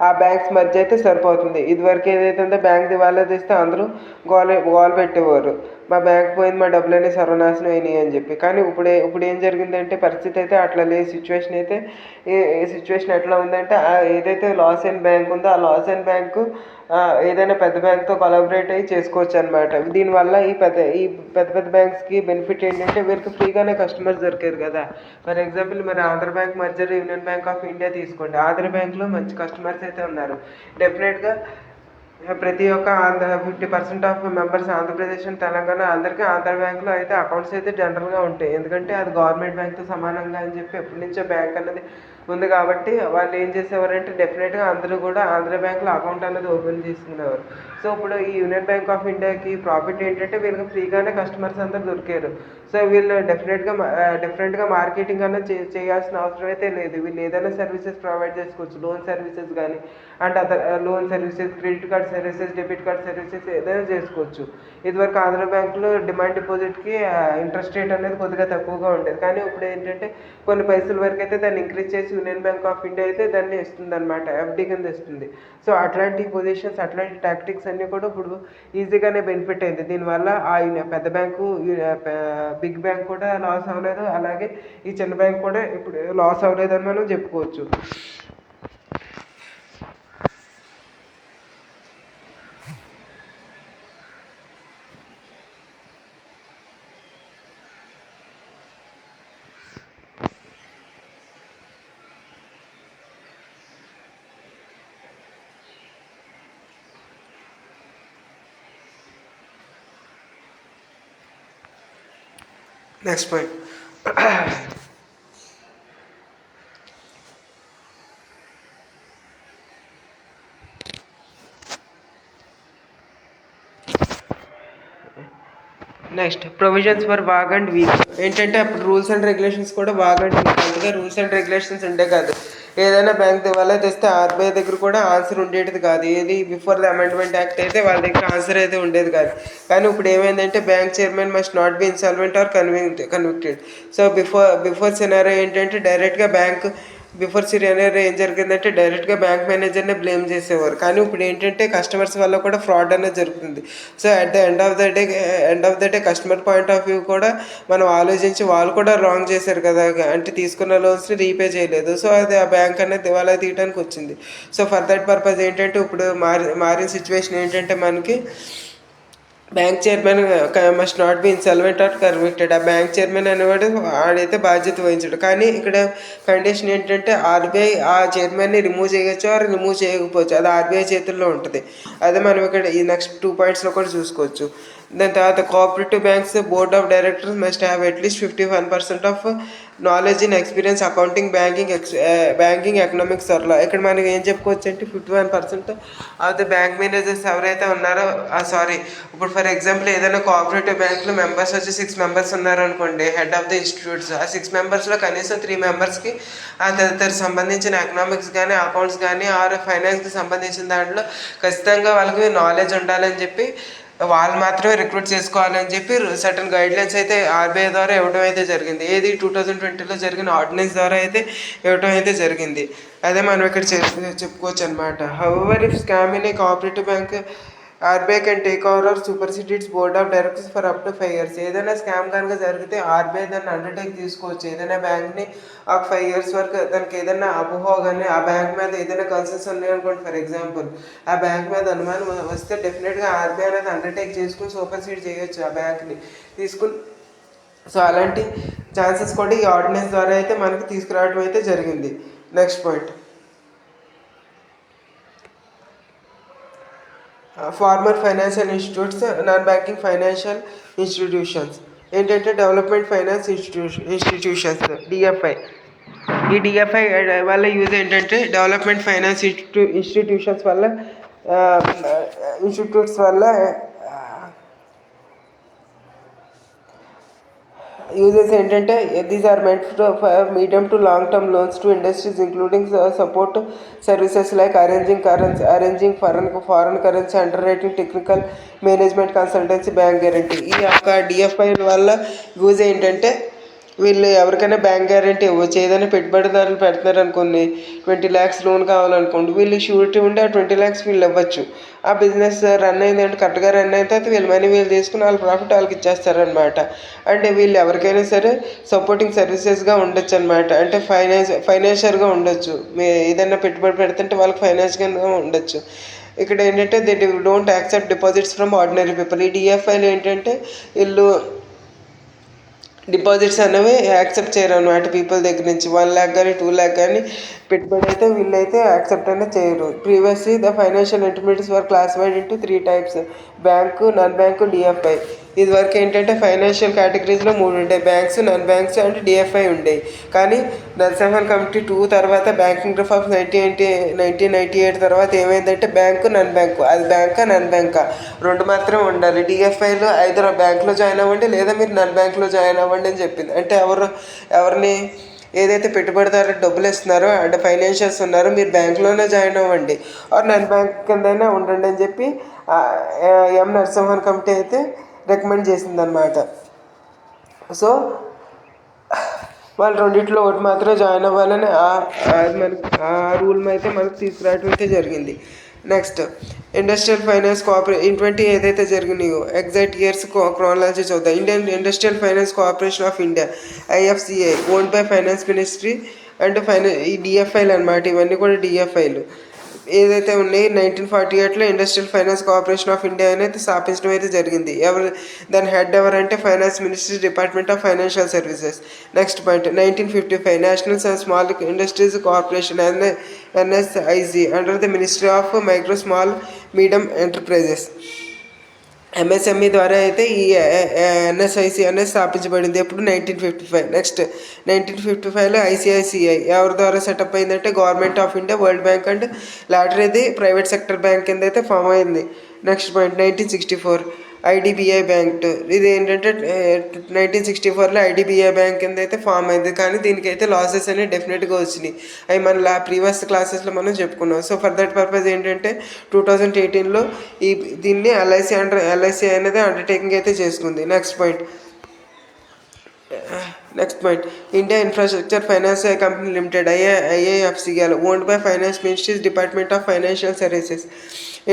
ఆ బ్యాంక్స్ మర్జ్ అయితే సరిపోతుంది. ఇదివరకు ఏదైతే ఉందో బ్యాంక్ దివాలా తీస్తే అందరూ గోల పెట్టేవారు, మా బ్యాంక్ పోయింది, మా డబ్బులన్నీ సర్వనాశనం అయినాయి అని చెప్పి. కానీ ఇప్పుడు ఏం జరిగిందంటే పరిస్థితి అయితే అట్లా లేదు. సిచ్యువేషన్ అయితే సిచ్యువేషన్ ఎట్లా ఉందంటే ఏదైతే లాస్ అయిన బ్యాంక్ ఉందో ఆ లాస్ అయిన బ్యాంకు ఏదైనా పెద్ద బ్యాంక్తో కొలాబరేట్ అయ్యి చేసుకోవచ్చు అనమాట. దీనివల్ల ఈ పెద్ద బ్యాంక్స్కి బెనిఫిట్ ఏంటంటే వీరికి ఫ్రీగానే కస్టమర్స్ దొరికారు కదా. ఫర్ ఎగ్జాంపుల్ మరి Andhra bank merger union bank of India తీసుకోండి, ఆంధ్ర బ్యాంక్లో మంచి కస్టమర్స్ అయితే ఉన్నారు. డెఫినెట్గా ప్రతి ఒక్క 50% of members Andhra Pradesh and Telangana అందరికీ ఆంధ్ర బ్యాంక్లో అయితే అకౌంట్స్ అయితే జనరల్గా ఉంటాయి. ఎందుకంటే అది గవర్నమెంట్ బ్యాంక్తో సమానంగా అని చెప్పి ఎప్పటి నుంచో బ్యాంక్ అన్నది ఉంది కాబట్టి వాళ్ళు ఏం చేసేవారంటే డెఫినెట్గా అందరూ కూడా ఆంధ్ర బ్యాంక్లో అకౌంట్ అనేది ఓపెన్ చేసుకునేవారు. సో ఇప్పుడు ఈ యూనియన్ బ్యాంక్ ఆఫ్ ఇండియాకి ప్రాఫిట్ ఏంటంటే వీళ్ళకి ఫ్రీగానే కస్టమర్స్ అందరూ దొరికారు. సో వీళ్ళు డిఫరెంట్గా మార్కెటింగ్ అనేది చేయాల్సిన అవసరం అయితే లేదు. వీళ్ళు ఏదైనా సర్వీసెస్ ప్రొవైడ్ చేసుకోవచ్చు, లోన్ సర్వీసెస్ కానీ and other loan services, credit card services, debit card services ఏదైనా చేసుకోవచ్చు. ఇదివరకు ఆంధ్ర బ్యాంకులో డిమాండ్ డిపాజిట్కి ఇంట్రెస్ట్ రేట్ అనేది కొద్దిగా తక్కువగా ఉండేది. కానీ ఇప్పుడు ఏంటంటే కొన్ని పైసల వరకు అయితే దాన్ని ఇంక్రీజ్ చేసి యూనియన్ బ్యాంక్ ఆఫ్ ఇండియా అయితే దాన్ని ఇస్తుంది అనమాట, ఎఫ్డి కింద ఇస్తుంది. సో అట్లాంటి పొజిషన్స్, అట్లాంటి టాక్టిక్స్ అన్నీ కూడా ఇప్పుడు ఈజీగానే బెనిఫిట్ అయింది. దీనివల్ల ఆ పెద్ద బ్యాంకు బిగ్ బ్యాంక్ కూడా లాస్ అవ్వలేదు, అలాగే ఈ చిన్న బ్యాంక్ కూడా ఇప్పుడు లాస్ అవ్వలేదు అని మనం చెప్పుకోవచ్చు. Next point. Next provisions for vague and weak. ఏంటంటే అప్పుడు రూల్స్ అండ్ రెగ్యులేషన్స్ కూడా వాగ్ అండ్ వీక్. అందుకే రూల్స్ అండ్ రెగ్యులేషన్స్ ఉండే కాదు. ఏదైనా బ్యాంక్ దివాలా తెస్తే ఆర్బీఐ దగ్గర కూడా ఆన్సర్ ఉండేది కాదు. ఏది బిఫోర్ ద అమెండ్మెంట్ యాక్ట్ అయితే వాళ్ళ దగ్గర ఆన్సర్ అయితే ఉండేది కాదు. కానీ ఇప్పుడు ఏమైందంటే bank chairman must not be insolvent or convicted. So before scenario ఏంటంటే డైరెక్ట్గా బ్యాంక్ బిఫోర్ సినారో ఏం జరిగిందంటే డైరెక్ట్గా బ్యాంక్ మేనేజర్నే బ్లేమ్ చేసేవారు. కానీ ఇప్పుడు ఏంటంటే కస్టమర్స్ వల్ల కూడా ఫ్రాడ్ అనేది జరుగుతుంది. So at the end of the day customer point of view కూడా మనం ఆలోచించి వాళ్ళు కూడా రాంగ్ చేశారు కదా, అంటే తీసుకున్న లోన్స్ని రీపే చేయలేదు. సో అది ఆ బ్యాంక్ అనేది దివాలా తీయడానికి వచ్చింది. సో ఫర్ దట్ పర్పస్ ఏంటంటే ఇప్పుడు మారిన సిచ్యువేషన్ ఏంటంటే మనకి bank chairman must not be insolvent or convicted. ఆ బ్యాంక్ చైర్మన్ అనేవాడు ఆడైతే బాధ్యత వహించాడు. కానీ ఇక్కడ కండిషన్ ఏంటంటే ఆర్బీఐ ఆ చైర్మన్ని రిమూవ్ చేయొచ్చు ఆర్ రిమూవ్ చేయకపోవచ్చు. అది ఆర్బీఐ చేతుల్లో ఉంటుంది. అదే మనం ఇక్కడ ఈ నెక్స్ట్ 2 పాయింట్స్లో కూడా చూసుకోవచ్చు. దాని తర్వాత cooperative banks board of directors must have at least 51% of knowledge in experience accounting banking economics అట్లా. ఇక్కడ మనకి ఏం చెప్పుకోవచ్చు అంటే 51% ఆఫ్ ద బ్యాంక్ మేనేజర్స్ ఎవరైతే ఉన్నారో ఇప్పుడు ఫర్ ఎగ్జాంపుల్ ఏదైనా కోఆపరేటివ్ బ్యాంక్లో మెంబర్స్ వచ్చి 6 మెంబర్స్ ఉన్నారనుకోండి, హెడ్ ఆఫ్ ద ఇన్స్టిట్యూట్స్. ఆ 6 మెంబర్స్లో కనీసం 3 మెంబర్స్కి ఆ తదితర సంబంధించిన ఎకనామిక్స్ కానీ అకౌంట్స్ కానీ ఆర్ ఫైనాన్స్కి సంబంధించిన దాంట్లో ఖచ్చితంగా వాళ్ళకి నాలెడ్జ్ ఉండాలని చెప్పి వాళ్ళు మాత్రమే రిక్రూట్ చేసుకోవాలని చెప్పి సర్టన్ గైడ్లైన్స్ అయితే ఆర్బీఐ ద్వారా ఇవ్వడం అయితే జరిగింది. ఏది 2020లో జరిగిన ఆర్డినెన్స్ ద్వారా అయితే ఇవ్వడం అయితే జరిగింది. అదే మనం ఇక్కడ చెప్పుకోవచ్చు అనమాట. However if scam in a cooperative bank RBI can take over or supersede its board of directors for up to 5 years. ఏదైనా స్కామ్ కనుక జరిగితే ఆర్బీఐ దాన్ని అండర్టేక్ తీసుకోవచ్చు. ఏదైనా బ్యాంక్ని ఒక 5 years వరకు దానికి ఏదైనా అపోహ కానీ ఆ బ్యాంక్ మీద ఏదైనా కన్సర్న్స్ ఉన్నాయనుకోండి, ఫర్ ఎగ్జాంపుల్ ఆ బ్యాంక్ మీద అనుమానం వస్తే డెఫినెట్గా ఆర్బీఐ అనేది అండర్టేక్ చేసుకుని సూపర్సీడ్ చేయొచ్చు ఆ బ్యాంక్ని తీసుకుని. సో అలాంటి ఛాన్సెస్ కూడా ఈ ఆర్డినెన్స్ ద్వారా అయితే మనకి తీసుకురావడం అయితే జరిగింది. Next point, former financial institutes non banking financial institutions. ఏంటంటే డెవలప్మెంట్ ఫైనాన్స్ ఇన్స్టిట్యూషన్స్ డిఎఫ్ఐ. ఈ డిఎఫ్ఐ వల్ల యూజ్ ఏంటంటే డెవలప్మెంట్ ఫైనాన్స్ ఇన్స్టిట్యూట్స్ వల్ల యూజెస్ ఏంటంటే these are meant for medium to long term loans to industries including support services like arranging foreign currency, underwriting, technical management consultancy, bank guarantee. ఈ యొక్క DFI వల్ల use ఏంటంటే వీళ్ళు ఎవరికైనా bank guarantee ఇవ్వచ్చు. ఏదైనా పెట్టుబడిదారులు పెడుతున్నారు అనుకోండి, 20 lakhs లోన్ కావాలనుకోండి, వీళ్ళు షూరిటీ ఉండి ఆ 20 lakhs వీళ్ళు ఇవ్వచ్చు. ఆ బిజినెస్ రన్ అయిందంటే కరెక్ట్గా రన్ అయిన తర్వాత వీళ్ళ మనీ వీళ్ళు తీసుకుని వాళ్ళ ప్రాఫిట్ వాళ్ళకి ఇచ్చేస్తారనమాట. అంటే వీళ్ళు ఎవరికైనా సరే సపోర్టింగ్ సర్వీసెస్గా ఉండొచ్చు అనమాట. అంటే ఫైనాన్షియల్గా ఉండొచ్చు. ఏదైనా పెట్టుబడి పెడుతుంటే వాళ్ళకి ఫైనాన్షియల్గా ఉండొచ్చు. ఇక్కడ ఏంటంటే they don't accept deposits from ordinary people. ఈ డిఎఫ్ఐలు ఏంటంటే వీళ్ళు డిపాజిట్స్ అనేవి యాక్సెప్ట్ చేయరు అనమాట పీపుల్ దగ్గర నుంచి. 1 lakh కానీ 2 lakh కానీ పెట్టుబడి అయితే వీళ్ళైతే యాక్సెప్ట్ అనేది చేయరు. Previously the financial intermediates were classified into 3 types: bank, non bank, DFI. ఇది వరకు ఏంటంటే ఫైనాన్షియల్ కేటగిరీస్లో 3 ఉంటాయి: banks, non banks and DFI ఉండేవి. కానీ నరసింహన్ కమిటీ 2 తర్వాత బ్యాంకింగ్ రిఫార్మ్స్ 1998 తర్వాత ఏమైందంటే బ్యాంకు, నాన్ బ్యాంకు, అది బ్యాంకా నాన్ బ్యాంకా 2 మాత్రం ఉండాలి. డిఎఫ్ఐలో ఐదర్ బ్యాంక్లో జాయిన్ అవ్వండి లేదా మీరు నాన్ బ్యాంక్లో జాయిన్ అవ్వండి అని చెప్పింది. అంటే ఎవరిని ఏదైతే పెట్టుబడిదారులకు డబ్బులు ఇస్తున్నారో అంటే ఫైనాన్షియల్స్ ఉన్నారో మీరు బ్యాంక్లోనే జాయిన్ అవ్వండి ఆర్ నాన్ బ్యాంక్ కిందైనా ఉండండి అని చెప్పి ఎం నరసింహన్ కమిటీ అయితే రికమెండ్ చేసిందనమాట. సో వాళ్ళు రెండిట్లో ఒకటి మాత్రం జాయిన్ అవ్వాలని ఆ రూల్ అయితే మనకు తీసుకురావడం అయితే జరిగింది. నెక్స్ట్, ఇండస్ట్రియల్ ఫైనాన్స్ ఇటువంటి ఏదైతే జరిగినాయో ఎగ్జాక్ట్ ఇయర్స్ క్రోనాలజీ చూద్దాం. Indian industrial finance corporation of India IFCI owned by finance ministry and ఈ డిఎఫ్ఐలు అనమాట. ఇవన్నీ కూడా డిఎఫ్ఐలు ఏదైతే ఉన్నాయి 1948లో industrial finance corporation of India అనేది స్థాపించడం అయితే జరిగింది. దాని హెడ్ ఎవరంటే finance ministry, department of financial services. Next point, 1955 national small industries corporation NSIC under the ministry of micro small medium enterprises. MSME ద్వారా అయితే ఈ ఎన్ఎస్ఐసి అనేది స్థాపించబడింది ఎప్పుడు 1955. నెక్స్ట్ 1955లో ఐసిఐసిఐ ఎవరి ద్వారా సెటప్ అయిందంటే government of India, world bank and later ఇది ప్రైవేట్ సెక్టర్ బ్యాంక్ కింద అయితే ఫామ్ అయింది. Next point 1964 IDBI bank. ఇది ఏంటంటే 1964లో ఐడిబిఐ బ్యాంక్ కింద అయితే ఫామ్ అయింది, కానీ దీనికైతే లాసెస్ అనేవి డెఫినెట్గా వచ్చినాయి. అవి మన ప్రీవియస్ క్లాసెస్లో మనం చెప్పుకున్నాం. సో ఫర్ దట్ పర్పస్ ఏంటంటే 2018లో దీన్ని ఎల్ఐసి అనేది అండర్టేకింగ్ అయితే చేసుకుంది. Next point India infrastructure finance company limited IIFCL owned by finance ministries department of financial services.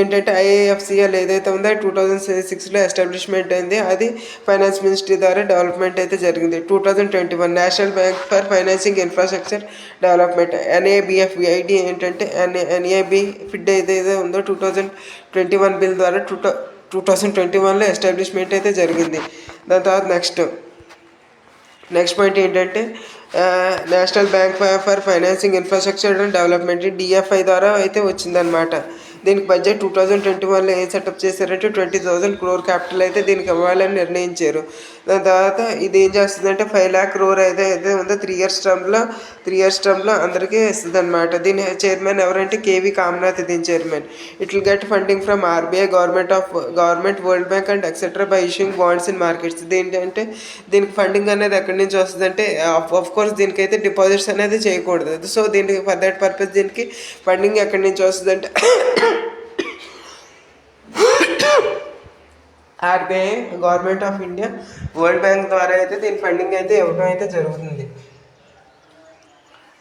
ఏంటంటే ఐఐఎఫ్సిఎల్ ఏదైతే ఉందో 2006లో ఎస్టాబ్లిష్మెంట్ అయింది. అది ఫైనాన్స్ మినిస్ట్రీ ద్వారా డెవలప్మెంట్ అయితే జరిగింది. 2021 national bank for financing infrastructure development NABF ID ఏంటంటే ఎన్ఏబి ఫిడ్ ఏదైతే ఉందో 2021 బిల్ ద్వారా 2021లో ఎస్టాబ్లిష్మెంట్ అయితే జరిగింది. దాని తర్వాత నెక్స్ట్ పాయింట్ ఏంటంటే national bank for financing infrastructure and development DFI ద్వారా అయితే వచ్చిందనమాట. దీనికి బడ్జెట్ 2021లో ఏం సెటప్ చేశారంటే 20,000 crore క్యాపిటల్ అయితే దీనికి ఇవ్వాలని నిర్ణయించారు. దాని తర్వాత ఇది ఏం చేస్తుందంటే 5 lakh crore అయితే ఉందో 3 years టర్మ్లో అందరికీ ఇస్తుంది అనమాట. దీని చైర్మన్ ఎవరంటే కేవి కామనాథ్, దీని chairman. It will get funding from RBI, government, world bank and etcetera by issuing bonds in markets. ఏంటంటే దీనికి ఫండింగ్ అనేది ఎక్కడి నుంచి వస్తుందంటే ఆఫ్ కోర్స్ దీనికైతే డిపాజిట్స్ అనేది చేయకూడదు. సో దీనికి ఫర్ దట్ పర్పస్ దీనికి ఫండింగ్ ఎక్కడి నుంచి వస్తుందంటే RBI, government of India, world bank ద్వారా అయితే దీని ఫండింగ్ అయితే ఇవ్వడం అయితే జరుగుతుంది.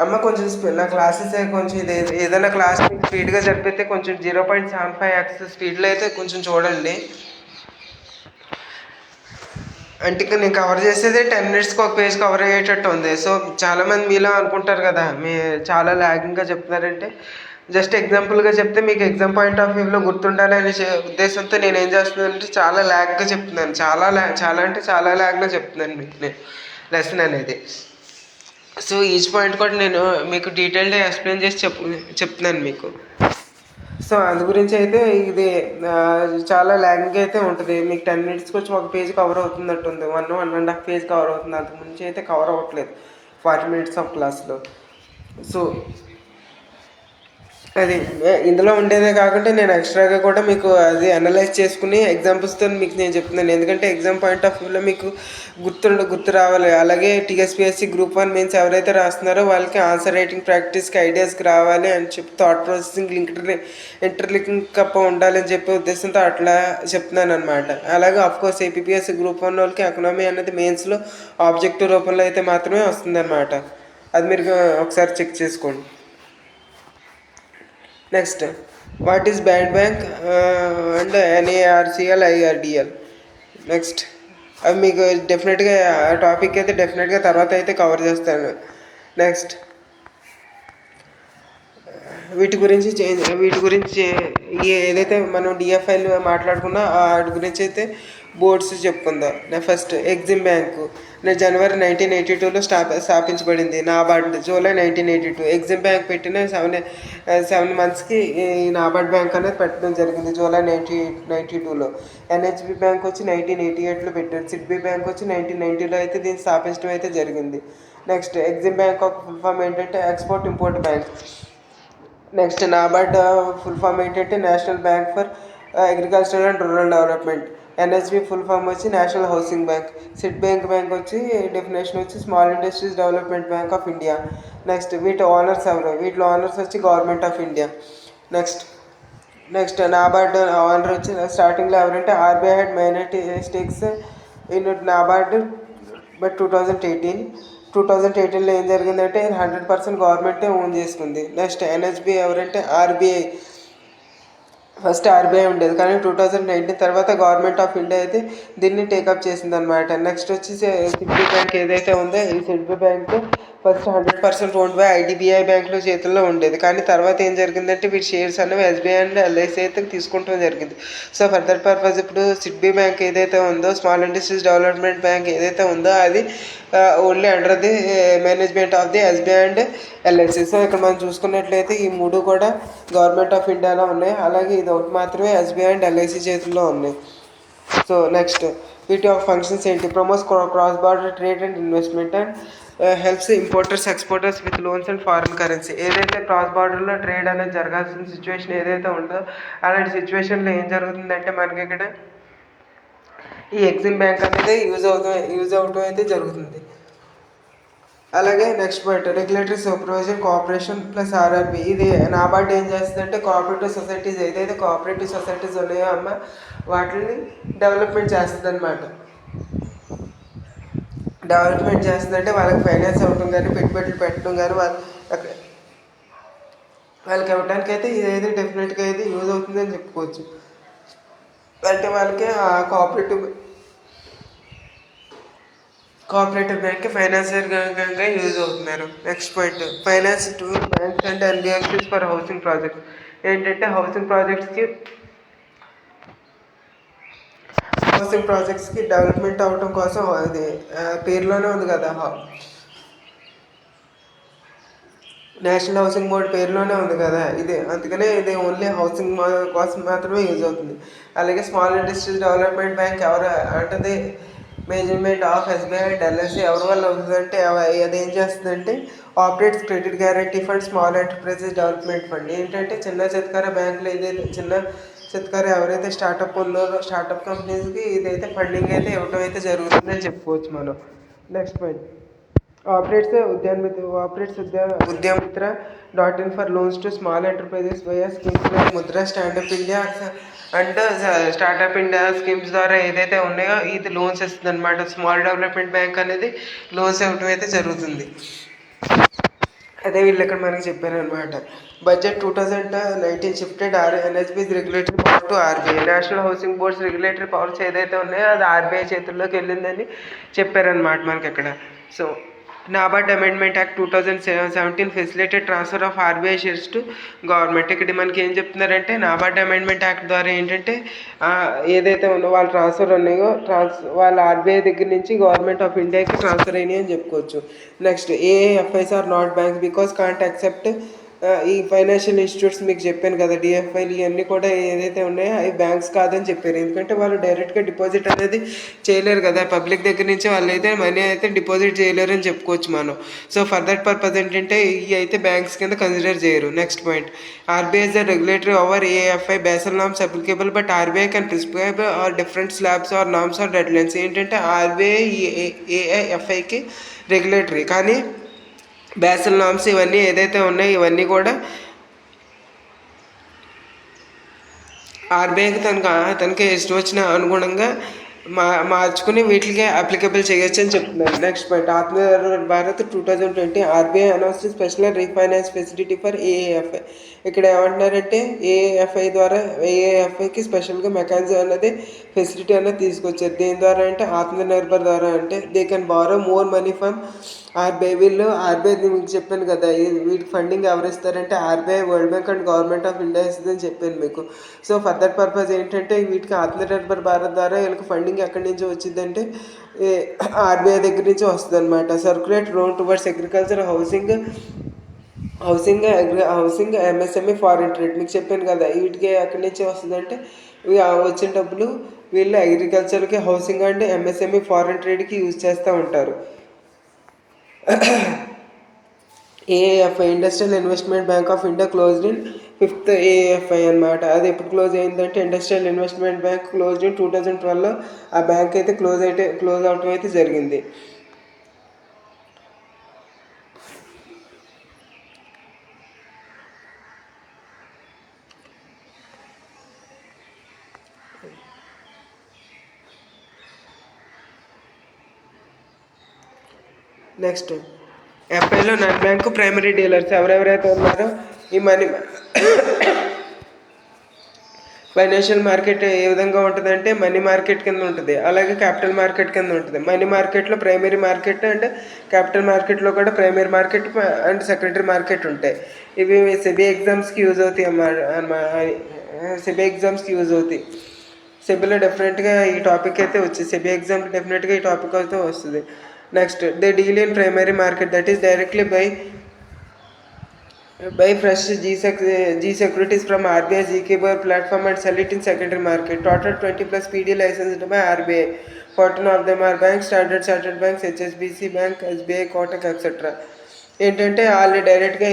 అమ్మ కొంచెం నా క్లాసెస్ కొంచెం ఇది ఏదైనా క్లాస్ మీకు స్పీడ్గా జరిపితే కొంచెం 0.75x స్పీడ్లో అయితే కొంచెం చూడండి. అంటే ఇక్కడ నేను కవర్ చేసేది 10 minutesకి ఒక పేజ్ కవర్ అయ్యేటట్టు ఉంది. సో చాలామంది మీలో అనుకుంటారు కదా, చాలా ల్యాగింగ్గా చెప్తున్నారంటే జస్ట్ ఎగ్జాంపుల్గా చెప్తే మీకు ఎగ్జామ్ పాయింట్ ఆఫ్ వ్యూలో గుర్తుండాలనే ఉద్దేశంతో నేను ఏం చేస్తున్నానంటే చాలా ల్యాగ్గా చెప్తున్నాను. చాలా ల్యాగ్గా చెప్తున్నాను మీకు నేను లెసన్ అనేది. సో ఈచ్ పాయింట్ కూడా నేను మీకు డీటెయిల్గా ఎక్స్ప్లెయిన్ చేసి చెప్తున్నాను మీకు. సో అందు గురించి అయితే ఇది చాలా ల్యాగింగ్ అయితే ఉంటుంది. మీకు 10 minutesకి వచ్చి ఒక పేజ్ కవర్ అవుతున్నట్టుంది, 1.5 పేజ్ కవర్ అవుతుంది. అంతకుముందు అయితే కవర్ అవ్వట్లేదు 40 minutes ఆఫ్ క్లాస్లో. సో అది ఇందులో ఉండేదే కాకుండా నేను ఎక్స్ట్రాగా కూడా మీకు అది అనలైజ్ చేసుకుని ఎగ్జాంపుల్స్తో మీకు నేను చెప్తున్నాను. ఎందుకంటే ఎగ్జామ్ పాయింట్ ఆఫ్ వ్యూలో మీకు గుర్తు రావాలి. అలాగే టీఎస్పీఎస్సీ గ్రూప్ 1 మెయిన్స్ ఎవరైతే రాస్తున్నారో వాళ్ళకి ఆన్సర్ రైటింగ్ ప్రాక్టీస్కి ఐడియాస్కి రావాలి అని చెప్పి థాట్ ప్రాసెసింగ్ ఇంటర్లింక్ అప్ ఉండాలని చెప్పే ఉద్దేశంతో అట్లా చెప్తున్నాను అనమాట. అలాగే ఆఫ్కోర్స్ ఏపీఎస్సీ గ్రూప్ 1 వాళ్ళకి ఎకనామీ అనేది మెయిన్స్లో ఆబ్జెక్టివ్ రూపంలో అయితే మాత్రమే వస్తుందన్నమాట. అది మీరు ఒకసారి చెక్ చేసుకోండి. Next what is bad bank and NARCL, IRDL. Next అవి మీకు డెఫినెట్గా ఆ టాపిక్ అయితే డెఫినెట్గా తర్వాత అయితే కవర్ చేస్తాను. నెక్స్ట్ వీటి గురించి ఏదైతే మనం డిఎఫ్ఐలు మాట్లాడుకున్నా వాటి గురించి అయితే బోర్డ్స్ చెప్పుకుందాం. ఫస్ట్ ఎగ్జిమ్ బ్యాంకు జనవరి 1982లో స్థాపించబడింది. నాబార్డ్ జూలై 1982. ఎగ్జిమ్ బ్యాంక్ పెట్టిన 7 monthsకి ఈ నాబార్డ్ బ్యాంక్ అనేది పెట్టడం జరిగింది జూలై 1992లో. ఎన్హెచ్బి బ్యాంక్ వచ్చి 1988లో పెట్టారు. సిడ్బీ బ్యాంక్ వచ్చి 1990లో అయితే దీన్ని స్థాపించడం అయితే జరిగింది. నెక్స్ట్ ఎగ్జిమ్ బ్యాంక్ ఒక ఫుల్ ఫామ్ ఏంటంటే export import bank. Next NABARD full form ఏంటంటే national bank for agricultural and rural development. NHB full form వచ్చి national housing bank. SID bank వచ్చి డెఫినేషన్ వచ్చి small industries development bank of India. Next వీటి owners ఎవరు? వీటిలో owners వచ్చి government of India. Next NABARD owner వచ్చి స్టార్టింగ్లో ఎవరంటే RBI held minority stakes in NABARD but 2018లో ఏం జరిగిందంటే 100% గవర్నమెంటే ఓన్ చేసుకుంది. నెక్స్ట్ ఎన్హెచ్బి ఎవరంటే ఆర్బీఐ. ఫస్ట్ ఆర్బీఐ ఉండేది, కానీ 2019 తర్వాత గవర్నమెంట్ ఆఫ్ ఇండియా అయితే దీన్ని టేకప్ చేసింది అనమాట. నెక్స్ట్ వచ్చి సిడ్బీ బ్యాంక్ ఏదైతే ఉందో ఈ SIDBI bank first 100% owned by IDBI బ్యాంకులో చేతుల్లో ఉండేది, కానీ తర్వాత ఏం జరిగిందంటే వీటి షేర్స్ అనేవి ఎస్బీఐ అండ్ ఎల్ఐసి అయితే తీసుకుంటూ జరిగింది. సో ఫర్ దట్ పర్పస్ ఇప్పుడు సిడ్బీ బ్యాంక్ ఏదైతే ఉందో స్మాల్ ఇండస్ట్రీస్ డెవలప్మెంట్ బ్యాంక్ ఏదైతే ఉందో అది only under the management of the SBI and LIC. So ఇక్కడ మనం చూసుకున్నట్లయితే ఈ మూడు కూడా గవర్నమెంట్ ఆఫ్ ఇండియాలో ఉన్నాయి. అలాగే ఇది ఒకటి మాత్రమే ఎస్బీఐ అండ్ ఎల్ఐసి చేతుల్లో ఉన్నాయి. సో నెక్స్ట్ వీటి ఆఫ్ ఫంక్షన్స్ ఏంటి? Promos cross border trade and investment and helps importers exporters with loans and foreign currency. ఏదైతే క్రాస్ బార్డర్లో ట్రేడ్ అనేది జరగాల్సిన సిచ్యువేషన్ ఏదైతే ఉందో అలాంటి సిచ్యువేషన్లో ఏం జరుగుతుందంటే మనకి ఇక్కడ ఈ ఎగ్జిమ్ బ్యాంక్ అనేది యూజ్ అవటం అయితే జరుగుతుంది. అలాగే next point regulatory supervision cooperation plus RRB. ఇది నాబార్డ్ ఏం చేస్తుందంటే కోఆపరేటివ్ సొసైటీస్ ఏదైతే కోఆపరేటివ్ సొసైటీస్ ఉన్నాయో వాటిని డెవలప్మెంట్ చేస్తుంది అనమాట. డెవలప్మెంట్ చేస్తుందంటే వాళ్ళకి ఫైనాన్స్ అవ్వటం కానీ పెట్టుబడులు పెట్టడం కానీ వాళ్ళకి ఇవ్వడానికి అయితే ఇదైతే డెఫినెట్గా అయితే యూజ్ అవుతుందని చెప్పుకోవచ్చు. అంటే వాళ్ళకి కోఆపరేటివ్ బ్యాంక్ ఫైనాన్షియల్గా యూజ్ అవుతున్నారు. Next point finance to banks and NBFCs for housing projects. ఏంటంటే హౌసింగ్ ప్రాజెక్ట్స్కి డెవలప్మెంట్ అవ్వడం కోసం అది పేరులోనే ఉంది కదా, నేషనల్ హౌసింగ్ బోర్డ్ పేరులోనే ఉంది కదా ఇది, అందుకనే ఇది ఓన్లీ హౌసింగ్ కోసం మాత్రమే యూజ్ అవుతుంది. అలాగే స్మాల్ ఇండస్ట్రీస్ డెవలప్మెంట్ బ్యాంక్ ఎవరు అంటే management of SBI and LIC ఎవరి వల్ల అవుతుందంటే అదేం చేస్తుందంటే operates credit guarantee fund small enterprises development fund. ఏంటంటే చిన్న చితకార బ్యాంకులు ఏదైతే చిన్న చితకార ఎవరైతే స్టార్టప్ ఉన్నారో స్టార్టప్ కంపెనీస్కి ఇదైతే ఫండింగ్ అయితే ఇవ్వడం అయితే జరుగుతుందని చెప్పుకోవచ్చు మనం. Next point Udyamimitra .in for loans to small enterprises via schemes like Mudra stand up India and startup India schemes ద్వారా ఏదైతే ఉన్నాయో ఇది లోన్స్ ఇస్తుంది అనమాట. స్మాల్ డెవలప్మెంట్ బ్యాంక్ అనేది లోన్స్ ఇవ్వడం అయితే జరుగుతుంది. అదే వీళ్ళు ఇక్కడ మనకి చెప్పారనమాట. Budget 2019 shifted NHB's regulatory power to RBI. National housing boards regulatory powers ఏదైతే ఉన్నాయో అది ఆర్బీఐ చేతుల్లోకి వెళ్ళిందని చెప్పారనమాట మనకి ఇక్కడ. So NABARD amendment act 2017 facilitate transfer of RBI shares to government. ఇక్కడ మనకి ఏం చెప్తున్నారంటే నాబార్డ్ అమెండ్మెంట్ యాక్ట్ ద్వారా ఏంటంటే ఏదైతే ఉన్నో వాళ్ళ ట్రాన్స్ఫర్ ఉన్నాయో వాళ్ళ ఆర్బీఐ దగ్గర నుంచి గవర్నమెంట్ ఆఫ్ ఇండియాకి ట్రాన్స్ఫర్ అయినాయి అని చెప్పుకోవచ్చు. Next AFIs are not banks because can't accept ఈ ఫైనాన్షియల్ ఇన్స్టిట్యూట్స్ మీకు చెప్పాను కదా, డిఎఫ్ఐలు ఇవన్నీ కూడా ఏదైతే ఉన్నాయో అవి బ్యాంక్స్ కాదని చెప్పారు. ఎందుకంటే వాళ్ళు డైరెక్ట్గా డిపాజిట్ అనేది చేయలేరు కదా, పబ్లిక్ దగ్గర నుంచి వాళ్ళు అయితే మనీ అయితే డిపాజిట్ చేయలేరు అని చెప్పుకోవచ్చు మనం. సో ఫర్ దట్ పర్పస్ ఏంటంటే ఇవి అయితే బ్యాంక్స్ కింద కన్సిడర్ చేయరు. Next point RBI is the regulatory over AFI Basel norms applicable but RBI can prescribe or different slabs or norms or deadlines. ఏంటంటే ఆర్బీఐ ఏఐఎఫ్ఐకి రెగ్యులేటరీ, కానీ బేసల్ నామ్స్ ఇవన్నీ ఏదైతే ఉన్నాయో ఇవన్నీ కూడా ఆర్బీఐకి తనకి ఇష్టం వచ్చిన అనుగుణంగా మార్చుకుని వీటికి అప్లికేబుల్ చేయొచ్చు అని చెప్తున్నారు. Next point Atmanirbhar Bharat 2020 RBI announce special refinance facility for AAFI. ఇక్కడ ఏమంటున్నారంటే ఏఏఎఫ్ఐ ద్వారా ఏఏఎఫ్ఐకి స్పెషల్గా మెకానిజం అనేది ఫెసిలిటీ అనేది తీసుకొచ్చారు. దేని ద్వారా అంటే ఆత్మనిర్భర్ ద్వారా, అంటే they can borrow more money from RBI. RBI మీకు చెప్పాను కదా, వీటికి ఫండింగ్ ఎవరు ఇస్తారంటే RBI, world bank and government of India ఇస్తుందని చెప్పాను మీకు. సో ఫర్ దట్ పర్పస్ ఏంటంటే వీటికి ఆత్మనిర్భర్ భారత్ ద్వారా వీళ్ళకి ఫండింగ్ ఎక్కడి నుంచి వచ్చిందంటే ఆర్బీఐ దగ్గర నుంచి వస్తుంది అనమాట. Circulate loan towards agriculture housing MSME foreign trade. మీకు చెప్పాను కదా వీటికి ఎక్కడి నుంచి వస్తుందంటే వచ్చిన డబ్బులు వీళ్ళు అగ్రికల్చర్కి, హౌసింగ్ అండ్ ఎంఎస్ఎంఈ ఫారిన్ ట్రేడ్కి యూజ్ చేస్తూ ఉంటారు. AFI industrial investment bank of India closed in 5th AFI అనమాట. అది ఎప్పుడు క్లోజ్ అయిందంటే industrial investment bank closed in 2012లో ఆ బ్యాంక్ అయితే క్లోజ్ అవటం అయితే జరిగింది. నెక్స్ట్ ఎఫ్ఐలో నాన్ బ్యాంకు ప్రైమరీ డీలర్స్ ఎవరెవరైతే ఉన్నారో ఈ మనీ ఫైనాన్షియల్ మార్కెట్ ఏ విధంగా ఉంటుందంటే మనీ మార్కెట్ కింద ఉంటుంది, అలాగే క్యాపిటల్ మార్కెట్ కింద ఉంటుంది. మనీ మార్కెట్లో ప్రైమరీ మార్కెట్ అండ్ క్యాపిటల్ మార్కెట్లో కూడా primary market and secondary market ఉంటాయి. ఇవి సెబీ ఎగ్జామ్స్కి యూజ్ అవుతాయి సెబీలో డెఫినెట్గా ఈ టాపిక్ అయితే వచ్చింది. సెబీ ఎగ్జామ్కి డెఫినెట్గా ఈ టాపిక్ అయితే వస్తుంది. Next they deal in primary market that is directly by Buy fresh G securities from RBI Zkbar platform and sell it in secondary market. Total 20 plus PD licensed by RBI. 14 of them are banks, Standard Chartered Banks, HSBC Bank, SBI, Kotak, etc. ఏంటంటే వాళ్ళు డైరెక్ట్గా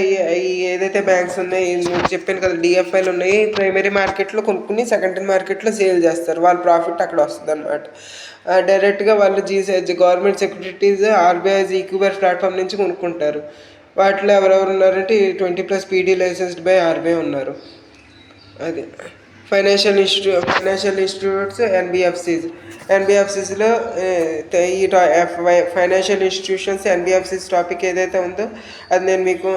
ఈ ఏదైతే banks ఉన్నాయి నేను చెప్పాను కదా డిఎఫ్ఐలు ఉన్నాయి ప్రైమరీ మార్కెట్లో కొనుక్కుని సెకండరీ మార్కెట్లో సేల్ చేస్తారు, వాళ్ళ ప్రాఫిట్ అక్కడ వస్తుంది అనమాట. డైరెక్ట్గా వాళ్ళు గవర్నమెంట్ సెక్యూరిటీస్ ఆర్బీఐ ఈక్యూబర్ ప్లాట్ఫామ్ నుంచి కొనుక్కుంటారు. వాటిలో ఎవరెవరు ఉన్నారంటే 20 plus PD licensed by RBI ఉన్నారు. అది ఫైనాన్షియల్ ఇన్స్టిట్యూట్స్ ఎన్బిఎఫ్సిస్లో ఈ ఫైనాన్షియల్ ఇన్స్టిట్యూషన్స్ ఎన్బిఎఫ్సిస్ టాపిక్ ఏదైతే ఉందో అది నేను మీకు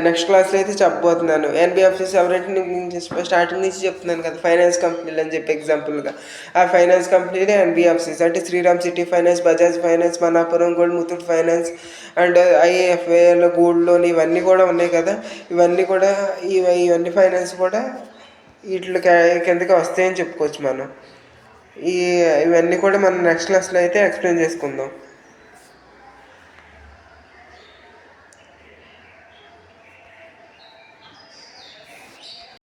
నెక్స్ట్ క్లాస్లో అయితే చెప్పబోతున్నాను. ఎన్బిఎఫ్సిస్ ఎవరంటే నేను స్టార్టింగ్ నుంచి చెప్తున్నాను కదా ఫైనాన్స్ కంపెనీలు అని చెప్పి ఎగ్జాంపుల్గా. ఆ ఫైనాన్స్ కంపెనీలే ఎన్బిఎఫ్సిస్ అంటే Shriram city finance, Bajaj finance, Manappuram gold, Muthoot finance and IAFAL gold loan ఇవన్నీ కూడా ఉన్నాయి కదా. ఇవన్నీ ఫైనాన్స్ కూడా వీటి కిందకి వస్తాయని చెప్పుకోవచ్చు మనం. ఇవన్నీ కూడా మనం నెక్స్ట్ క్లాస్లో అయితే ఎక్స్ప్లెయిన్ చేసుకుందాం.